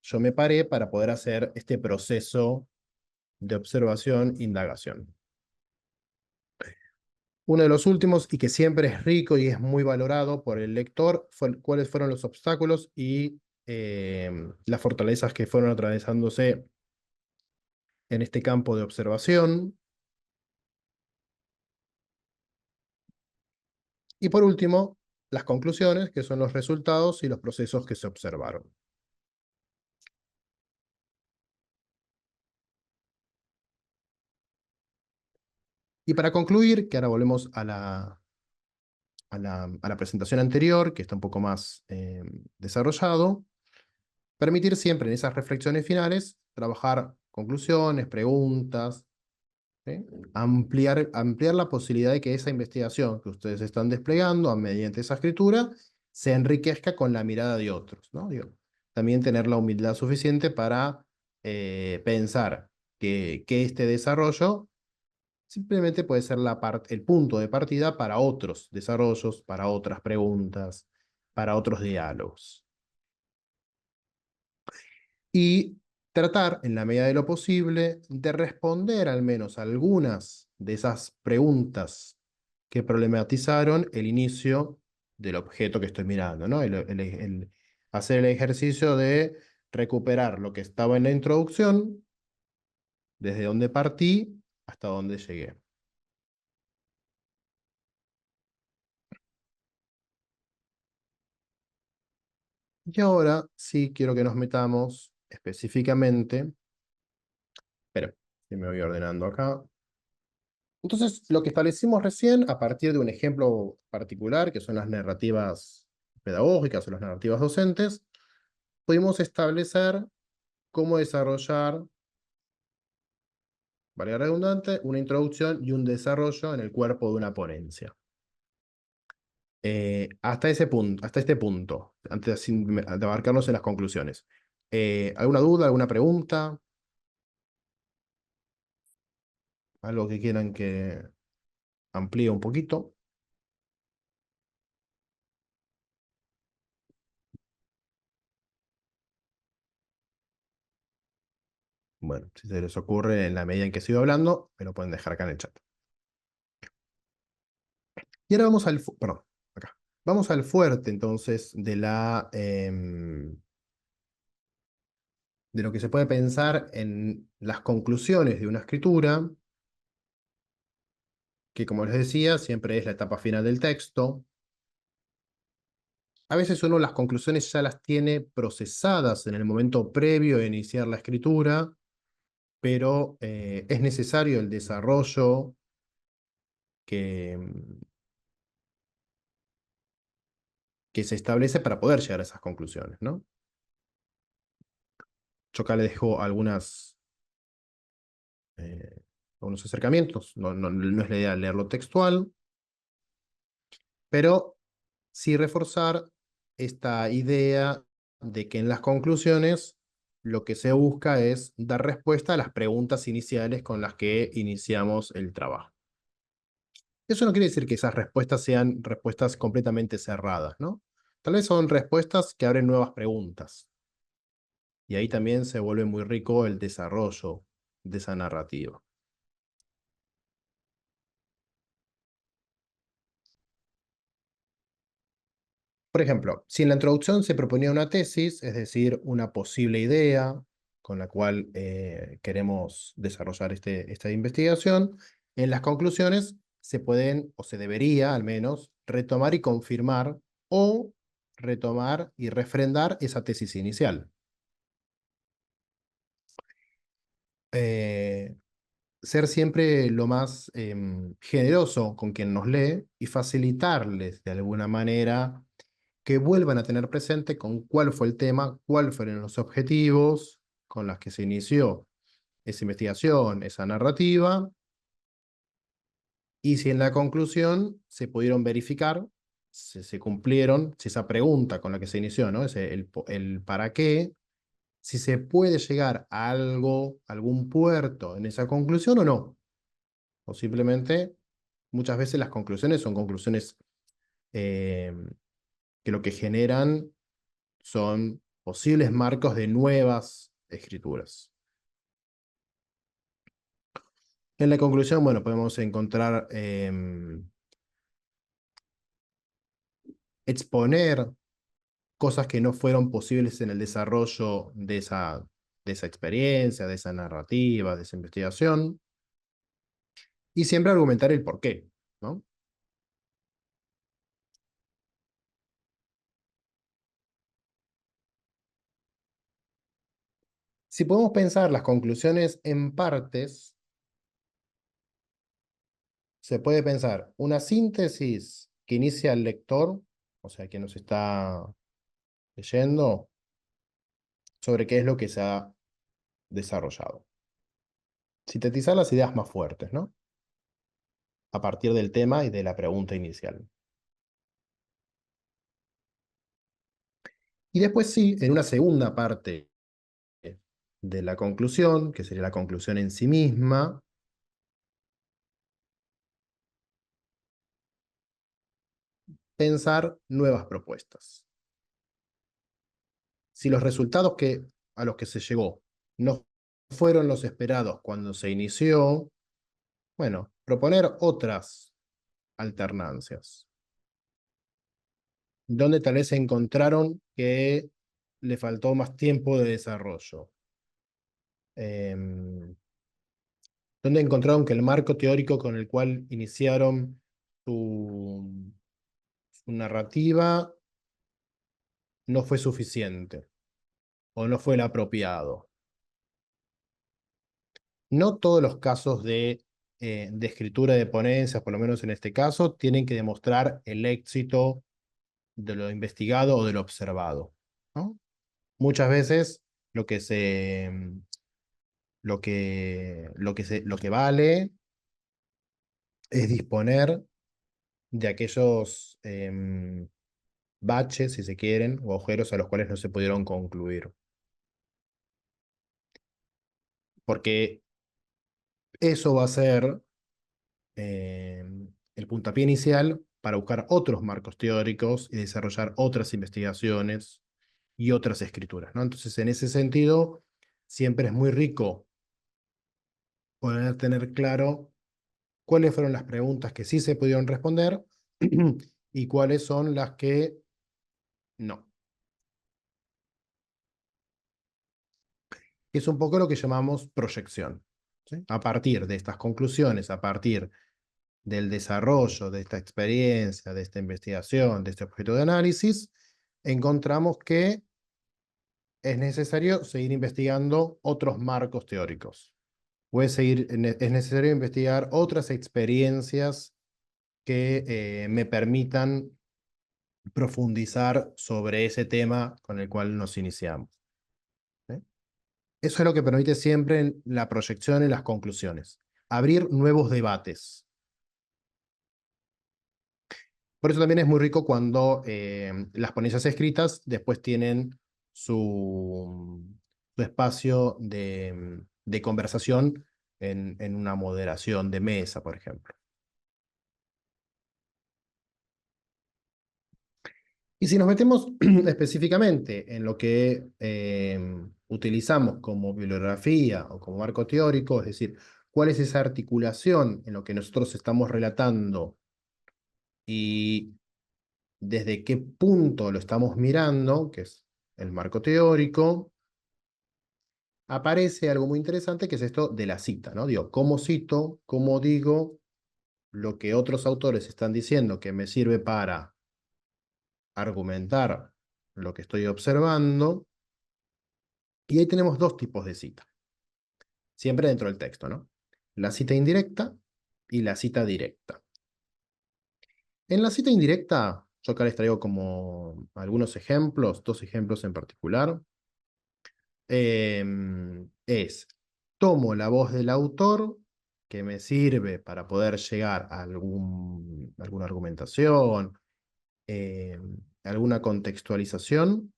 yo me paré para poder hacer este proceso de observación, indagación? Uno de los últimos, y que siempre es rico y es muy valorado por el lector, fue cuáles fueron los obstáculos y las fortalezas que fueron atravesándose en este campo de observación. Y por último, las conclusiones, que son los resultados y los procesos que se observaron. Y para concluir, que ahora volvemos a la presentación anterior, que está un poco más desarrollado, permitir siempre en esas reflexiones finales trabajar conclusiones, preguntas, ¿sí? Ampliar la posibilidad de que esa investigación que ustedes están desplegando mediante esa escritura se enriquezca con la mirada de otros, ¿no? Digo, también tener la humildad suficiente para pensar que este desarrollo simplemente puede ser el punto de partida para otros desarrollos, para otras preguntas, para otros diálogos. Y tratar, en la medida de lo posible, de responder al menos algunas de esas preguntas que problematizaron el inicio del objeto que estoy mirando, ¿no? Hacer el ejercicio de recuperar lo que estaba en la introducción, desde donde partí hasta donde llegué. Y ahora sí quiero que nos metamos específicamente, pero si me voy ordenando acá. Entonces, lo que establecimos recién, a partir de un ejemplo particular, que son las narrativas pedagógicas o las narrativas docentes, pudimos establecer cómo desarrollar, valga redundante, una introducción y un desarrollo en el cuerpo de una ponencia. Hasta ese punto, hasta este punto, antes de abarcarnos en las conclusiones. ¿Alguna duda, alguna pregunta? ¿Algo que quieran que amplíe un poquito? Bueno, si se les ocurre en la medida en que sigo hablando, me lo pueden dejar acá en el chat. Y ahora vamos perdón, acá. Vamos al fuerte entonces de lo que se puede pensar en las conclusiones de una escritura, que como les decía, siempre es la etapa final del texto. A veces uno las conclusiones ya las tiene procesadas en el momento previo de iniciar la escritura, pero es necesario el desarrollo que, que se establece para poder llegar a esas conclusiones, ¿no? Yo acá le dejo eh, algunos acercamientos. No es la idea leerlo textual, pero sí reforzar esta idea de que en las conclusiones lo que se busca es dar respuesta a las preguntas iniciales con las que iniciamos el trabajo. Eso no quiere decir que esas respuestas sean respuestas completamente cerradas, ¿no? Tal vez son respuestas que abren nuevas preguntas. Y ahí también se vuelve muy rico el desarrollo de esa narrativa. Por ejemplo, si en la introducción se proponía una tesis, es decir, una posible idea con la cual queremos desarrollar esta investigación, en las conclusiones se pueden, o se debería al menos, retomar y confirmar o retomar y refrendar esa tesis inicial. Eh, Ser siempre lo más generoso con quien nos lee y facilitarles de alguna manera que vuelvan a tener presente con cuál fue el tema, cuáles fueron los objetivos con los que se inició esa investigación, esa narrativa, y si en la conclusión se pudieron verificar, se cumplieron, si esa pregunta con la que se inició, ¿no? El para qué, si se puede llegar a algo, algún puerto en esa conclusión o no. O simplemente, muchas veces las conclusiones son conclusiones eh, que lo que generan son posibles marcos de nuevas escrituras. En la conclusión, bueno, podemos encontrar exponer cosas que no fueron posibles en el desarrollo de esa experiencia, de esa narrativa, de esa investigación, y siempre argumentar el por qué, ¿no? Si podemos pensar las conclusiones en partes, se puede pensar una síntesis que inicia al lector, o sea, que nos está leyendo, sobre qué es lo que se ha desarrollado. Sintetizar las ideas más fuertes, ¿no? A partir del tema y de la pregunta inicial. Y después sí, en una segunda parte de la conclusión, que sería la conclusión en sí misma, pensar nuevas propuestas. Si los resultados a los que se llegó no fueron los esperados cuando se inició, bueno, proponer otras alternancias, donde tal vez se encontraron que le faltó más tiempo de desarrollo, donde encontraron que el marco teórico con el cual iniciaron su, su narrativa no fue suficiente o no fue el apropiado. No todos los casos de escritura de ponencias, por lo menos en este caso, tienen que demostrar el éxito de lo investigado o de lo observado, ¿no? Muchas veces lo que se, lo que vale es disponer de aquellos baches, si se quieren, o agujeros a los cuales no se pudieron concluir. Porque eso va a ser eh, el puntapié inicial para buscar otros marcos teóricos y desarrollar otras investigaciones y otras escrituras, ¿no? Entonces, en ese sentido, siempre es muy rico poder tener claro cuáles fueron las preguntas que sí se pudieron responder y cuáles son las que no. Es un poco lo que llamamos proyección, ¿sí? A partir de estas conclusiones, a partir del desarrollo de esta experiencia, de esta investigación, de este objeto de análisis, encontramos que es necesario seguir investigando otros marcos teóricos. Es necesario investigar otras experiencias que me permitan profundizar sobre ese tema con el cual nos iniciamos. ¿Sí? Eso es lo que permite siempre la proyección en las conclusiones. Abrir nuevos debates. Por eso también es muy rico cuando las ponencias escritas después tienen su espacio de conversación en una moderación de mesa, por ejemplo. Y si nos metemos específicamente en lo que utilizamos como bibliografía o como marco teórico, es decir, cuál es esa articulación en lo que nosotros estamos relatando y desde qué punto lo estamos mirando, que es el marco teórico, aparece algo muy interesante que es esto de la cita, ¿no? Digo, ¿cómo cito? ¿Cómo digo lo que otros autores están diciendo que me sirve para argumentar lo que estoy observando? Y ahí tenemos dos tipos de cita, siempre dentro del texto, ¿no? La cita indirecta y la cita directa. En la cita indirecta, yo acá les traigo como algunos ejemplos, dos ejemplos en particular. Es, tomo la voz del autor, que me sirve para poder llegar a alguna argumentación, alguna contextualización,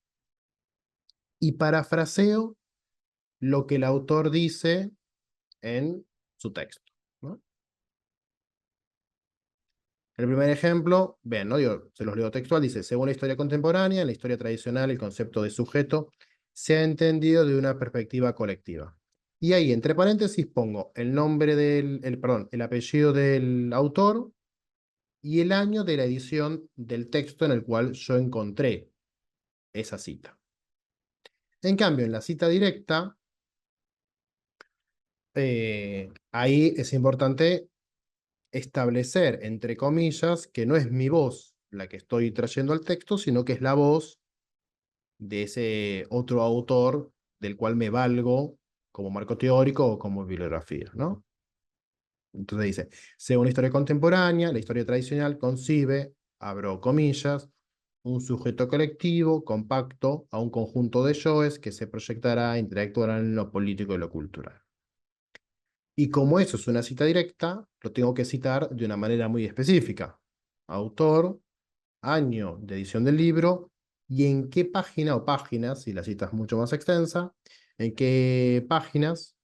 y parafraseo lo que el autor dice en su texto, ¿no? El primer ejemplo, ven, ¿no? Yo se los leo textual, dice, según la historia contemporánea, en la historia tradicional, el concepto de sujeto se ha entendido de una perspectiva colectiva. Y ahí, entre paréntesis, pongo el nombre perdón, el apellido del autor y el año de la edición del texto en el cual yo encontré esa cita. En cambio, en la cita directa, ahí es importante establecer, entre comillas, que no es mi voz la que estoy trayendo al texto, sino que es la voz de ese otro autor del cual me valgo como marco teórico o como bibliografía, ¿no? Entonces dice, según la historia contemporánea, la historia tradicional concibe, abro comillas, un sujeto colectivo, compacto, a un conjunto de yoes que se proyectará e interactuará en lo político y lo cultural. Y como eso es una cita directa, lo tengo que citar de una manera muy específica. Autor, año de edición del libro y en qué página o páginas, si la cita es mucho más extensa, en qué páginas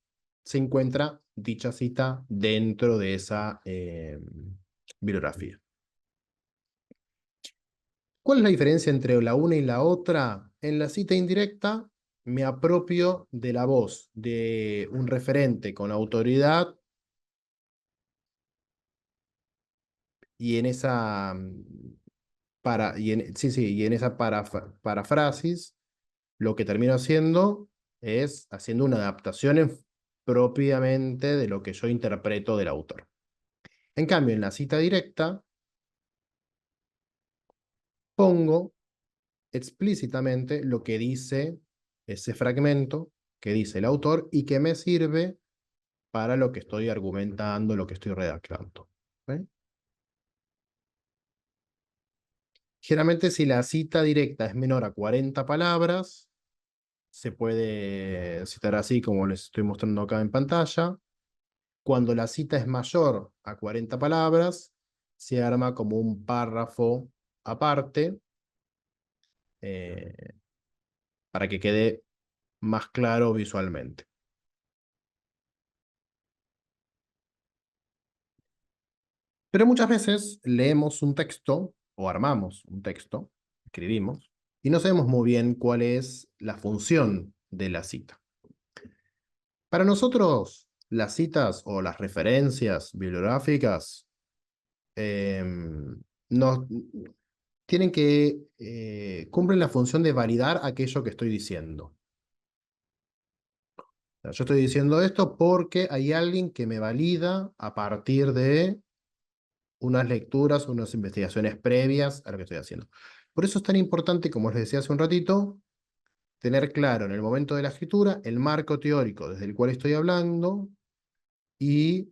se encuentra dicha cita dentro de esa bibliografía. ¿Cuál es la diferencia entre la una y la otra? En la cita indirecta me apropio de la voz de un referente con autoridad y en esa y en esa parafrasis lo que termino haciendo es haciendo una adaptación propiamente de lo que yo interpreto del autor. En cambio, en la cita directa, pongo explícitamente lo que dice ese fragmento que dice el autor y que me sirve para lo que estoy argumentando, lo que estoy redactando. ¿Sí? Generalmente, si la cita directa es menor a 40 palabras, se puede citar así como les estoy mostrando acá en pantalla. Cuando la cita es mayor a 40 palabras, se arma como un párrafo aparte eh, para que quede más claro visualmente. Pero muchas veces leemos un texto o armamos un texto, escribimos, y no sabemos muy bien cuál es la función de la cita. Para nosotros, las citas o las referencias bibliográficas eh, nos, tienen que cumplen la función de validar aquello que estoy diciendo. O sea, yo estoy diciendo esto porque hay alguien que me valida a partir de unas lecturas, unas investigaciones previas a lo que estoy haciendo. Por eso es tan importante, como les decía hace un ratito, tener claro en el momento de la escritura el marco teórico desde el cual estoy hablando y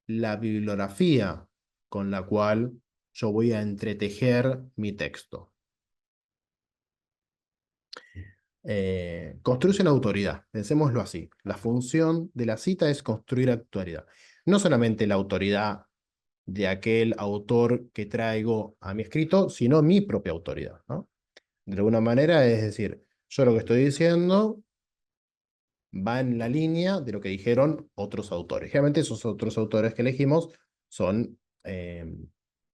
la bibliografía con la cual yo voy a entretejer mi texto. construye una autoridad, pensémoslo así. La función de la cita es construir autoridad. No solamente la autoridad de aquel autor que traigo a mi escrito, sino mi propia autoridad, ¿no? De alguna manera, es decir, yo lo que estoy diciendo va en la línea de lo que dijeron otros autores. Generalmente esos otros autores que elegimos son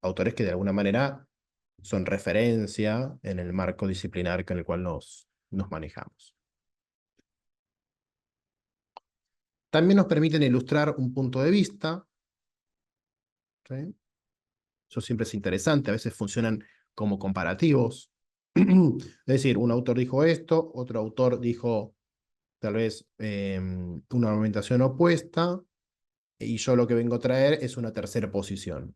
autores que de alguna manera son referencia en el marco disciplinar con el cual nos manejamos. También nos permiten ilustrar un punto de vista, ¿sí? Eso siempre es interesante, a veces funcionan como comparativos. Es decir, un autor dijo esto, otro autor dijo tal vez una argumentación opuesta, y yo lo que vengo a traer es una tercera posición.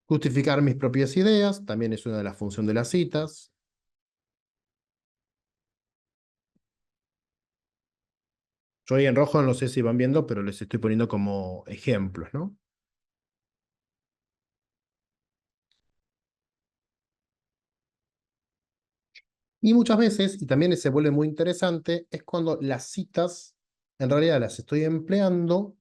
Justificar mis propias ideas también es una de las funciones de las citas. Yo ahí en rojo no sé si van viendo, pero les estoy poniendo como ejemplos, ¿no? Y muchas veces, y también se vuelve muy interesante, es cuando las citas en realidad las estoy empleando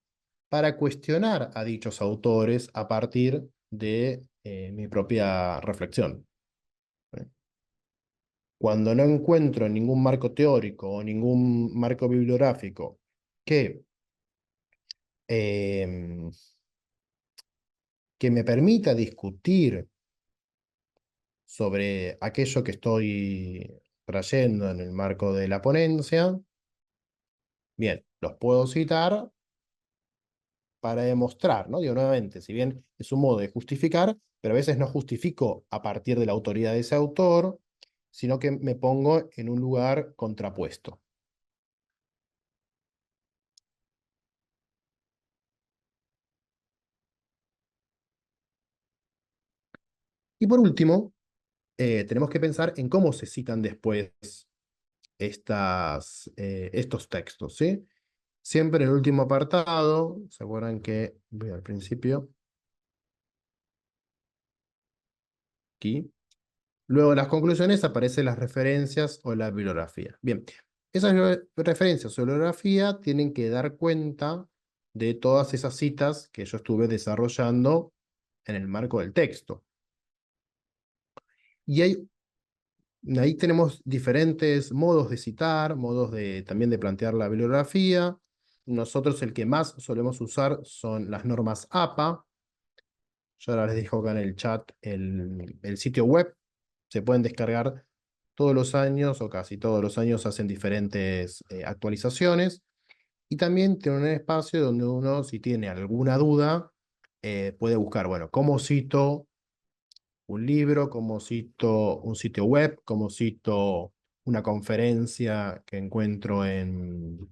para cuestionar a dichos autores a partir de mi propia reflexión. ¿Eh? Cuando no encuentro ningún marco teórico o ningún marco bibliográfico que, eh, que me permita discutir sobre aquello que estoy trayendo en el marco de la ponencia, bien, los puedo citar para demostrar, ¿no? Digo, nuevamente, si bien es un modo de justificar, pero a veces no justifico a partir de la autoridad de ese autor, sino que me pongo en un lugar contrapuesto. Y por último, tenemos que pensar en cómo se citan después estos textos, ¿sí? Siempre en el último apartado, ¿se acuerdan que voy al principio? Aquí. Luego, en las conclusiones aparecen las referencias o la bibliografía. Bien, esas referencias o bibliografía tienen que dar cuenta de todas esas citas que yo estuve desarrollando en el marco del texto. Y ahí tenemos diferentes modos de citar, modos también de plantear la bibliografía. Nosotros el que más solemos usar son las normas APA. Yo ahora les dejo acá en el chat el sitio web. Se pueden descargar todos los años o casi todos los años hacen diferentes actualizaciones. Y también tienen un espacio donde uno, si tiene alguna duda, puede buscar, bueno, cómo cito un libro, cómo cito un sitio web, cómo cito una conferencia que encuentro en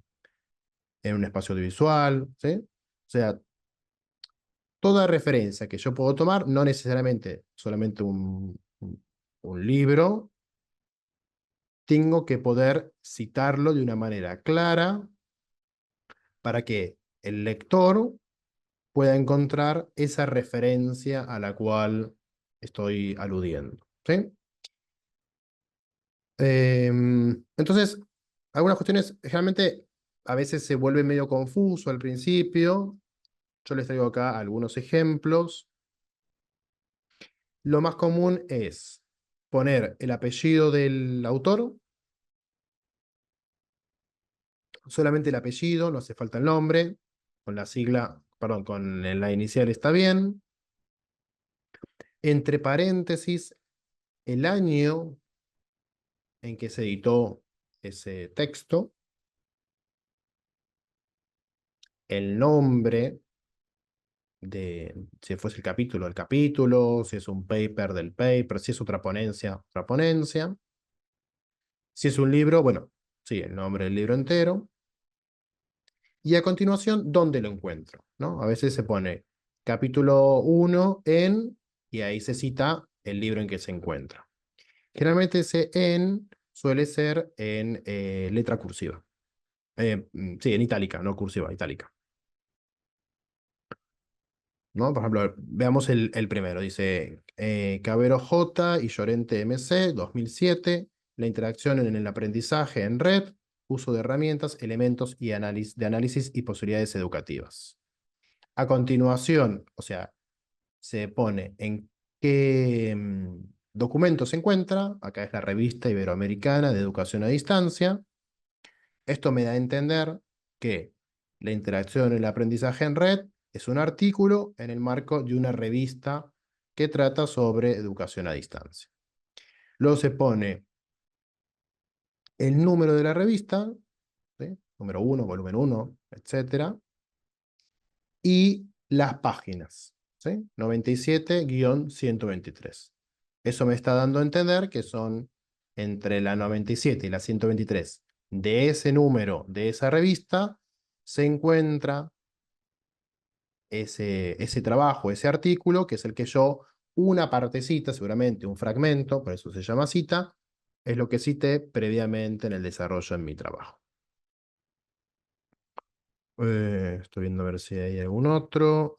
un espacio audiovisual, ¿sí? O sea, toda referencia que yo puedo tomar, no necesariamente solamente un libro, tengo que poder citarlo de una manera clara para que el lector pueda encontrar esa referencia a la cual estoy aludiendo, ¿sí? Entonces, algunas cuestiones realmente a veces se vuelve medio confuso al principio. Yo les traigo acá algunos ejemplos. Lo más común es poner el apellido del autor, solamente el apellido, no hace falta el nombre, con la sigla, perdón, con la inicial está bien. Entre paréntesis, el año en que se editó ese texto, el nombre de, si fuese el capítulo, si es un paper del paper, si es otra ponencia, otra ponencia. Si es un libro, bueno, sí, el nombre del libro entero. Y a continuación, ¿dónde lo encuentro? ¿No? A veces se pone capítulo 1 en, y ahí se cita el libro en que se encuentra. Generalmente ese en suele ser en letra cursiva. Sí, en itálica, no cursiva, itálica. ¿no? Por ejemplo, veamos el primero. Dice Cabero J. y Llorente MC, 2007. La interacción en el aprendizaje en red, uso de herramientas, elementos y de análisis y posibilidades educativas. A continuación, o sea, se pone en qué documento se encuentra. Acá es la Revista Iberoamericana de Educación a Distancia. Esto me da a entender que la interacción en el aprendizaje en red es un artículo en el marco de una revista que trata sobre educación a distancia. Luego se pone el número de la revista, ¿sí? Número 1, volumen 1, etcétera, y las páginas, ¿sí? 97-123. Eso me está dando a entender que son entre la 97 y la 123 de ese número de esa revista, se encuentra ese trabajo, ese artículo, que es el que yo, una partecita, seguramente un fragmento, por eso se llama cita, es lo que cité previamente en el desarrollo en mi trabajo. Estoy viendo a ver si hay algún otro.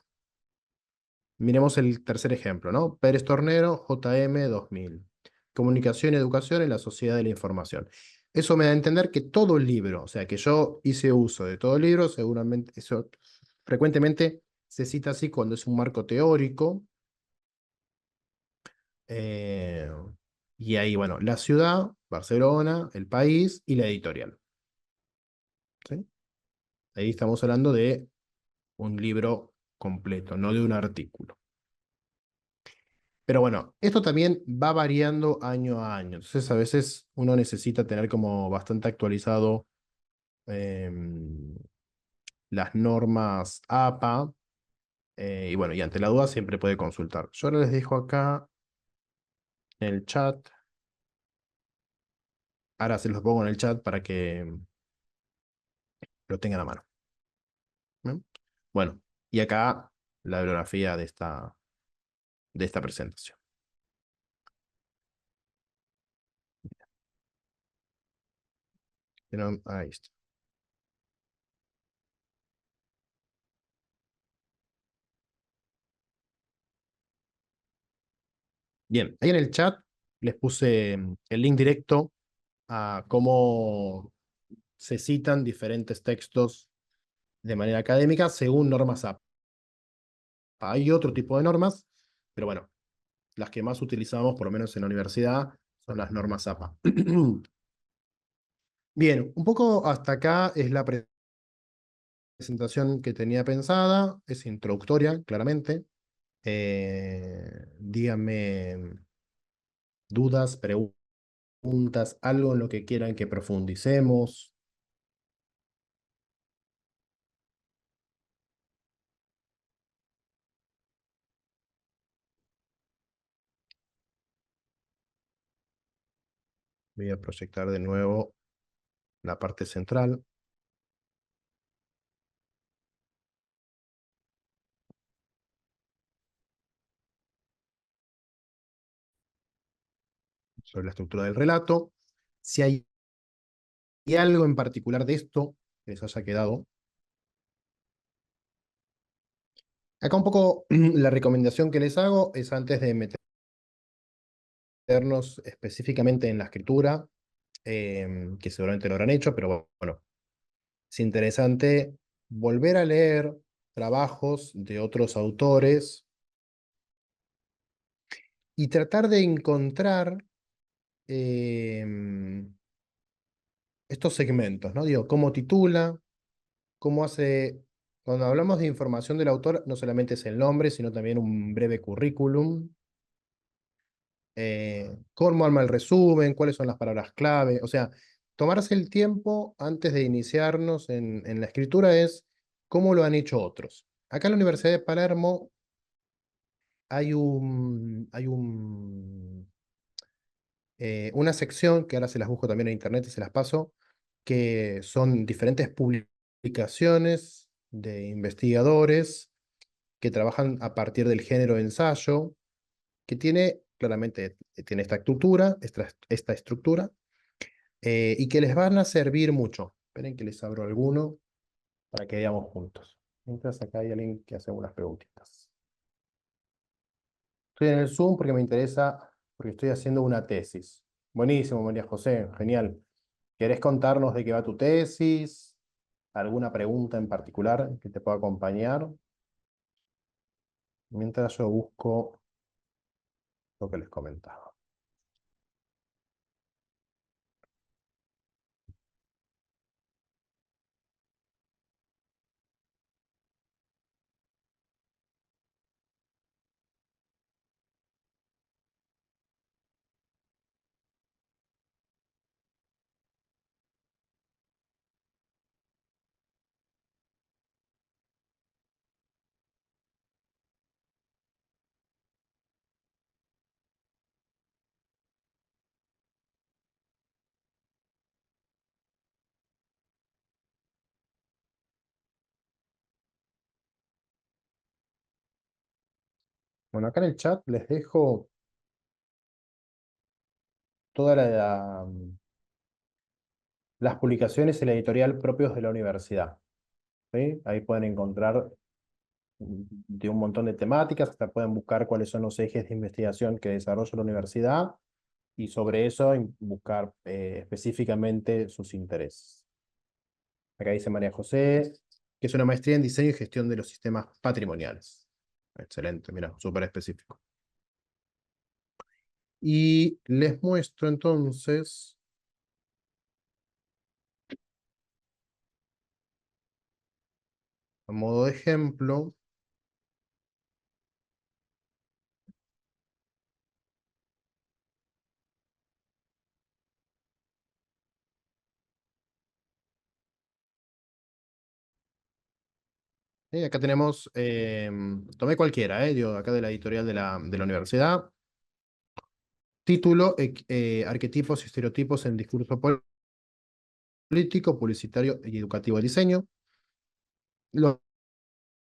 Miremos el tercer ejemplo, ¿no? Pérez Tornero, JM 2000. Comunicación y educación en la sociedad de la información. Eso me da a entender que todo el libro, o sea, que yo hice uso de todo el libro, seguramente, eso frecuentemente se cita así cuando es un marco teórico. eh, y ahí, bueno, la ciudad, Barcelona, el país y la editorial. ¿Sí? Ahí estamos hablando de un libro completo, no de un artículo. Pero bueno, esto también va variando año a año. Entonces, a veces uno necesita tener como bastante actualizado em, las normas APA. Y bueno, y ante la duda siempre puede consultar. Yo ahora les dejo acá en el chat. Ahora se los pongo en el chat para que lo tengan a mano. ¿Bien? Bueno, y acá la bibliografía de esta presentación. Pero, ahí está. Bien, ahí en el chat les puse el link directo a cómo se citan diferentes textos de manera académica según normas APA. Hay otro tipo de normas, pero bueno, las que más utilizamos, por lo menos en la universidad, son las normas APA. Bien, un poco hasta acá es la presentación que tenía pensada, es introductoria, claramente. Díganme dudas, preguntas, algo en lo que quieran que profundicemos. Voy a proyectar de nuevo la parte central sobre la estructura del relato. Si hay algo en particular de esto que les haya quedado. Acá un poco la recomendación que les hago es antes de meternos específicamente en la escritura, que seguramente lo habrán hecho, pero bueno, es interesante volver a leer trabajos de otros autores y tratar de encontrar estos segmentos, ¿no? Digo, cómo titula, cómo hace. Cuando hablamos de información del autor, no solamente es el nombre, sino también un breve currículum, cómo arma el resumen, cuáles son las palabras clave. O sea, tomarse el tiempo antes de iniciarnos en la escritura es cómo lo han hecho otros. Acá en la Universidad de Palermo hay una sección que ahora se las busco también en internet y se las paso, que son diferentes publicaciones de investigadores que trabajan a partir del género de ensayo, que tiene, claramente, tiene esta estructura, y que les van a servir mucho. Esperen que les abro alguno para que veamos juntos. Mientras acá hay alguien que hace unas preguntitas. Estoy en el Zoom porque me interesa, porque estoy haciendo una tesis. Buenísimo, María José, genial. ¿Querés contarnos de qué va tu tesis? ¿Alguna pregunta en particular que te pueda acompañar? Mientras yo busco lo que les comentaba. Bueno, acá en el chat les dejo todas las publicaciones y la editorial propios de la universidad. ¿Sí? Ahí pueden encontrar de un montón de temáticas, hasta pueden buscar cuáles son los ejes de investigación que desarrolla la universidad y sobre eso buscar específicamente sus intereses. Acá dice María José, que es una maestría en diseño y gestión de los sistemas patrimoniales. Excelente, mira, súper específico. Y les muestro entonces, a modo de ejemplo, acá tenemos, tomé cualquiera, digo, acá de la editorial de la universidad. Título, arquetipos y estereotipos en el discurso político, publicitario y educativo del diseño. Los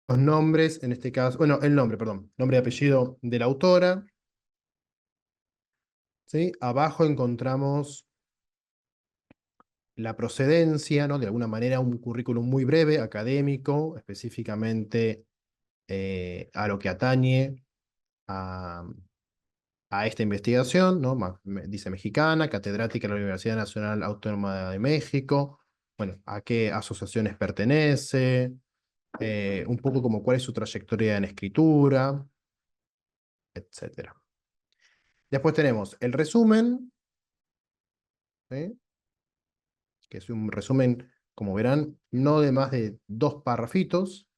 nombres, en este caso, bueno, el nombre, perdón, nombre y apellido de la autora. ¿Sí? Abajo encontramos la procedencia, ¿no? De alguna manera un currículum muy breve, académico, específicamente a lo que atañe a, a esta investigación, ¿no? Dice mexicana, catedrática de la Universidad Nacional Autónoma de México, bueno, a qué asociaciones pertenece, un poco como cuál es su trayectoria en escritura, etcétera. Después tenemos el resumen, ¿sí? Que es un resumen, como verán, no de más de 2 párrafitos,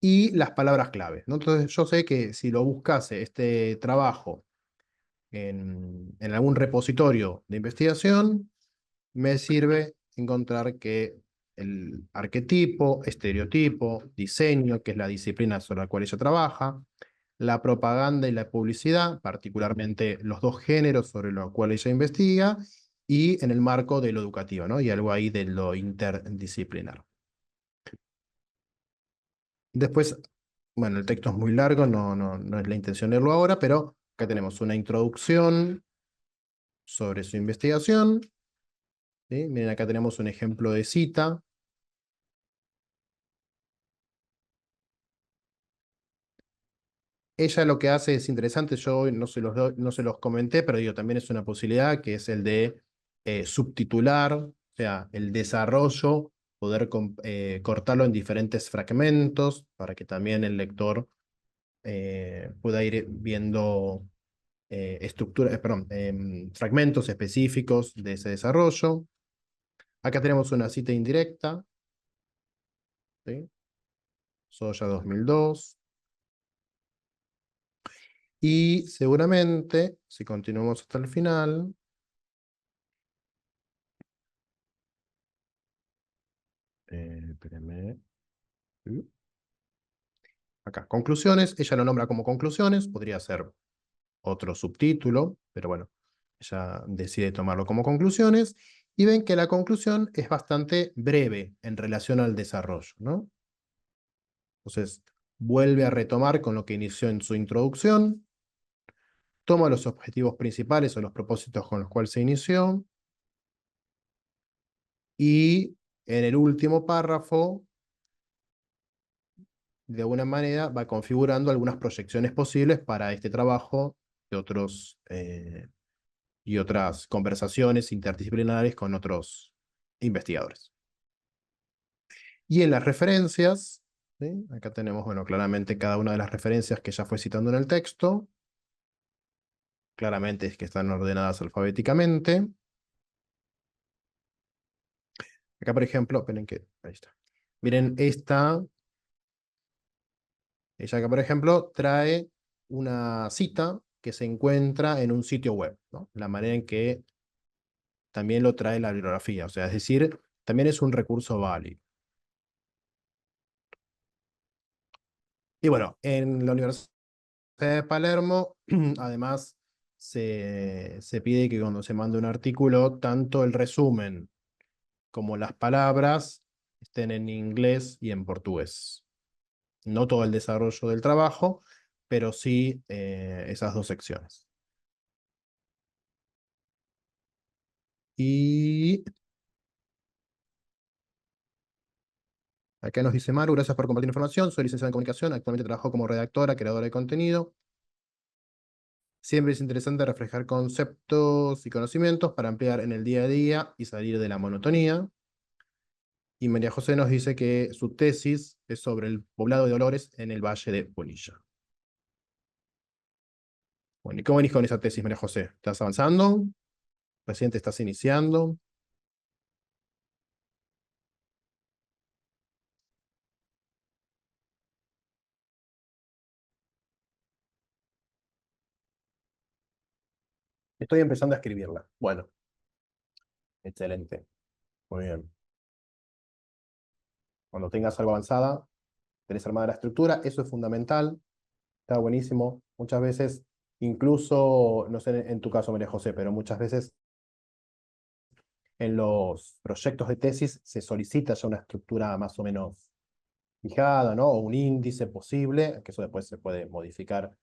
y las palabras clave, ¿no? Entonces yo sé que si lo buscase este trabajo en algún repositorio de investigación, me sirve encontrar que el arquetipo, estereotipo, diseño, que es la disciplina sobre la cual ella trabaja, la propaganda y la publicidad, particularmente los dos géneros sobre los cuales ella investiga, y en el marco de lo educativo, ¿no? Y algo ahí de lo interdisciplinar. Después, bueno, el texto es muy largo, no es la intención leerlo ahora, pero acá tenemos una introducción sobre su investigación, ¿sí? Miren, acá tenemos un ejemplo de cita. Ella lo que hace es interesante, yo hoy no se los comenté, pero digo, también es una posibilidad, que es el de subtitular, o sea, el desarrollo, poder cortarlo en diferentes fragmentos, para que también el lector pueda ir viendo perdón, fragmentos específicos de ese desarrollo. Acá tenemos una cita indirecta, ¿sí? Soya 2002. Y seguramente, si continuamos hasta el final, espérenme. Acá, conclusiones, ella lo nombra como conclusiones, podría ser otro subtítulo, pero bueno, ella decide tomarlo como conclusiones, y ven que la conclusión es bastante breve en relación al desarrollo, ¿no? Entonces, vuelve a retomar con lo que inició en su introducción, toma los objetivos principales o los propósitos con los cuales se inició, y en el último párrafo de alguna manera va configurando algunas proyecciones posibles para este trabajo y otras conversaciones interdisciplinares con otros investigadores. Y en las referencias, ¿sí? Acá tenemos, bueno, claramente cada una de las referencias que ya fue citando en el texto. Claramente es que están ordenadas alfabéticamente. Acá, por ejemplo, esperen que, ahí está. Miren, ella acá, por ejemplo, trae una cita que se encuentra en un sitio web, ¿no? La manera en que también lo trae la bibliografía, o sea, es decir, también es un recurso válido. Y bueno, en la Universidad de Palermo, además, se pide que cuando se mande un artículo, tanto el resumen como las palabras estén en inglés y en portugués. No todo el desarrollo del trabajo, pero sí esas dos secciones. Y acá nos dice Maru, gracias por compartir información. Soy licenciada en comunicación, actualmente trabajo como redactora, creadora de contenido. Siempre es interesante reflejar conceptos y conocimientos para ampliar en el día a día y salir de la monotonía. Y María José nos dice que su tesis es sobre el poblado de Dolores en el Valle de Punilla. Bueno, ¿y cómo venís con esa tesis, María José? ¿Estás avanzando? ¿Recién te estás iniciando? Estoy empezando a escribirla. Bueno, excelente. Muy bien. Cuando tengas algo avanzada, tenés armada la estructura, eso es fundamental, está buenísimo. Muchas veces, incluso, no sé en tu caso, María José, pero muchas veces en los proyectos de tesis se solicita ya una estructura más o menos fijada, ¿no? O un índice posible, que eso después se puede modificar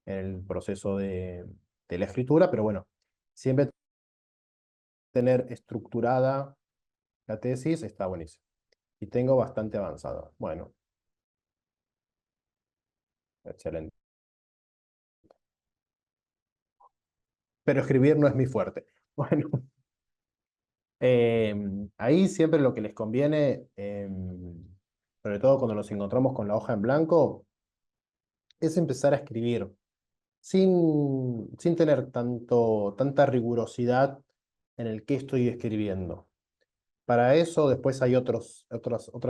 en el proceso de la escritura, pero bueno, siempre tener estructurada la tesis está buenísimo. Y tengo bastante avanzada. Bueno, excelente. Pero escribir no es mi fuerte. Bueno, ahí siempre lo que les conviene, sobre todo cuando nos encontramos con la hoja en blanco, es empezar a escribir sin tener tanta rigurosidad en el que estoy escribiendo. Para eso después hay otras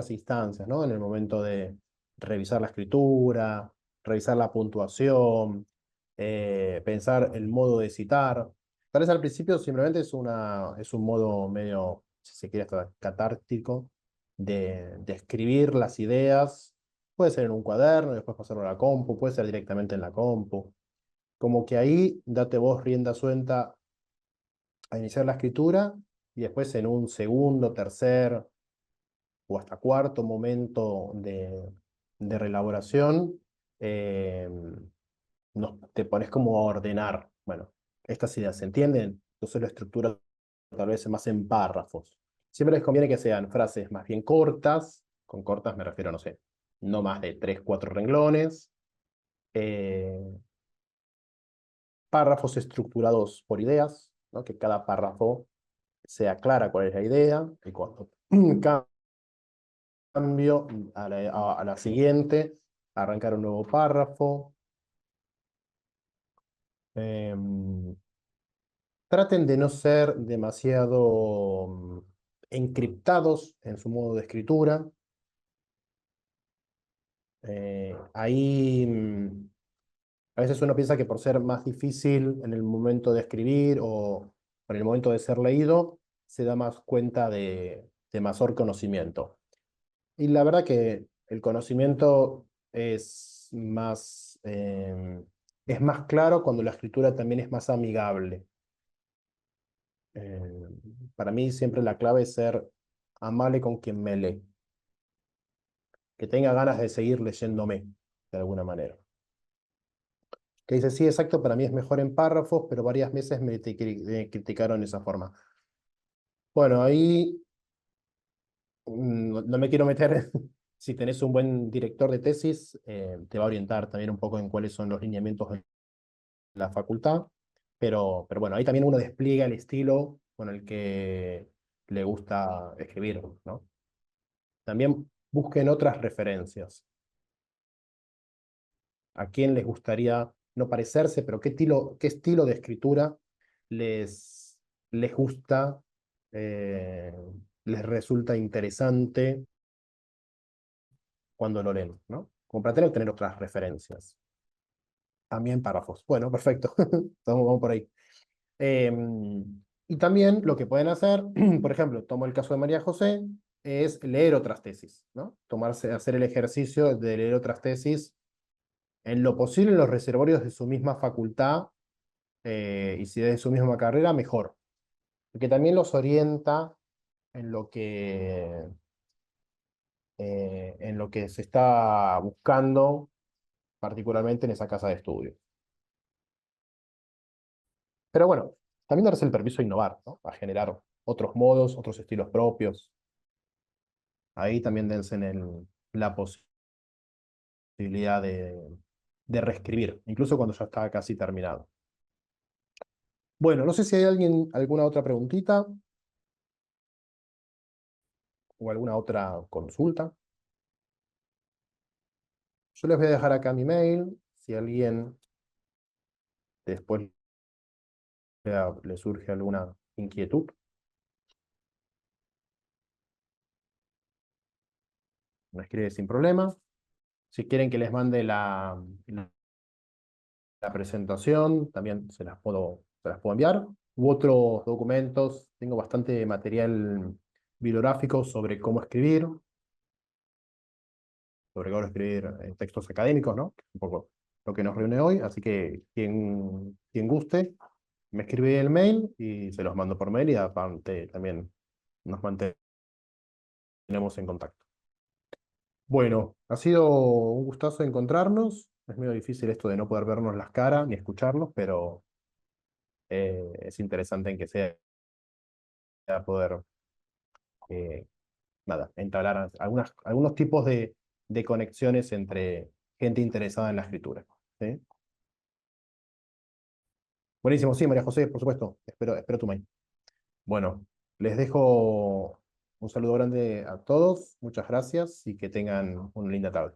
instancias, ¿no? En el momento de revisar la escritura, revisar la puntuación, pensar el modo de citar. Tal vez al principio simplemente es un modo medio, si se quiere, hasta catártico de escribir las ideas. Puede ser en un cuaderno, después pasarlo a la compu, puede ser directamente en la compu. Como que ahí date vos rienda suelta a iniciar la escritura y después en un segundo, tercer o hasta cuarto momento de reelaboración, eh, te pones como a ordenar. Bueno, estas ideas se entienden, entonces la estructura tal vez más en párrafos. Siempre les conviene que sean frases más bien cortas, con cortas me refiero, no sé, no más de 3 4 renglones, eh, párrafos estructurados por ideas, ¿no? Que cada párrafo sea clara cuál es la idea, y cuando cambio a la siguiente, arrancar un nuevo párrafo. Traten de no ser demasiado encriptados en su modo de escritura. Ahí a veces uno piensa que por ser más difícil en el momento de escribir o en el momento de ser leído, se da más cuenta de mayor conocimiento. Y la verdad que el conocimiento es más claro cuando la escritura también es más amigable. Eh, para mí siempre la clave es ser amable con quien me lee, que tenga ganas de seguir leyéndome de alguna manera. Que dice, sí, exacto, para mí es mejor en párrafos, pero varias veces me criticaron de esa forma. Bueno, ahí no me quiero meter Si tenés un buen director de tesis, te va a orientar también un poco en cuáles son los lineamientos de la facultad, pero bueno, ahí también uno despliega el estilo con el que le gusta escribir, ¿no? También busquen otras referencias. ¿A quién les gustaría no parecerse, pero qué estilo de escritura les gusta, eh, les resulta interesante cuando lo leen, ¿no? Como para tener otras referencias. También párrafos. Bueno, perfecto. Vamos por ahí. Eh, y también lo que pueden hacer, por ejemplo, tomo el caso de María José, es leer otras tesis, ¿no? Hacer el ejercicio de leer otras tesis en lo posible en los reservorios de su misma facultad, y si es de su misma carrera, mejor. Porque también los orienta en en lo que se está buscando, particularmente en esa casa de estudio. Pero bueno, también darse el permiso a innovar, ¿no? A generar otros modos, otros estilos propios. Ahí también dense la posibilidad de reescribir, incluso cuando ya está casi terminado. Bueno, no sé si hay alguna otra preguntita o alguna otra consulta. Yo les voy a dejar acá mi mail, si a alguien después le surge alguna inquietud, me escribe sin problema. Si quieren que les mande la presentación, también se las puedo enviar. U otros documentos, tengo bastante material bibliográfico sobre cómo escribir textos académicos, ¿no? Un poco lo que nos reúne hoy, así que quien guste, me escribe el mail y se los mando por mail y aparte también nos mantenemos en contacto. Bueno, ha sido un gustazo encontrarnos. Es medio difícil esto de no poder vernos las caras ni escucharnos, pero es interesante en que sea poder, eh, nada, entablar algunos tipos de conexiones entre gente interesada en la escritura. ¿Sí? Buenísimo, sí, María José, por supuesto. Espero tu mail. Bueno, les dejo un saludo grande a todos. Muchas gracias y que tengan una linda tarde.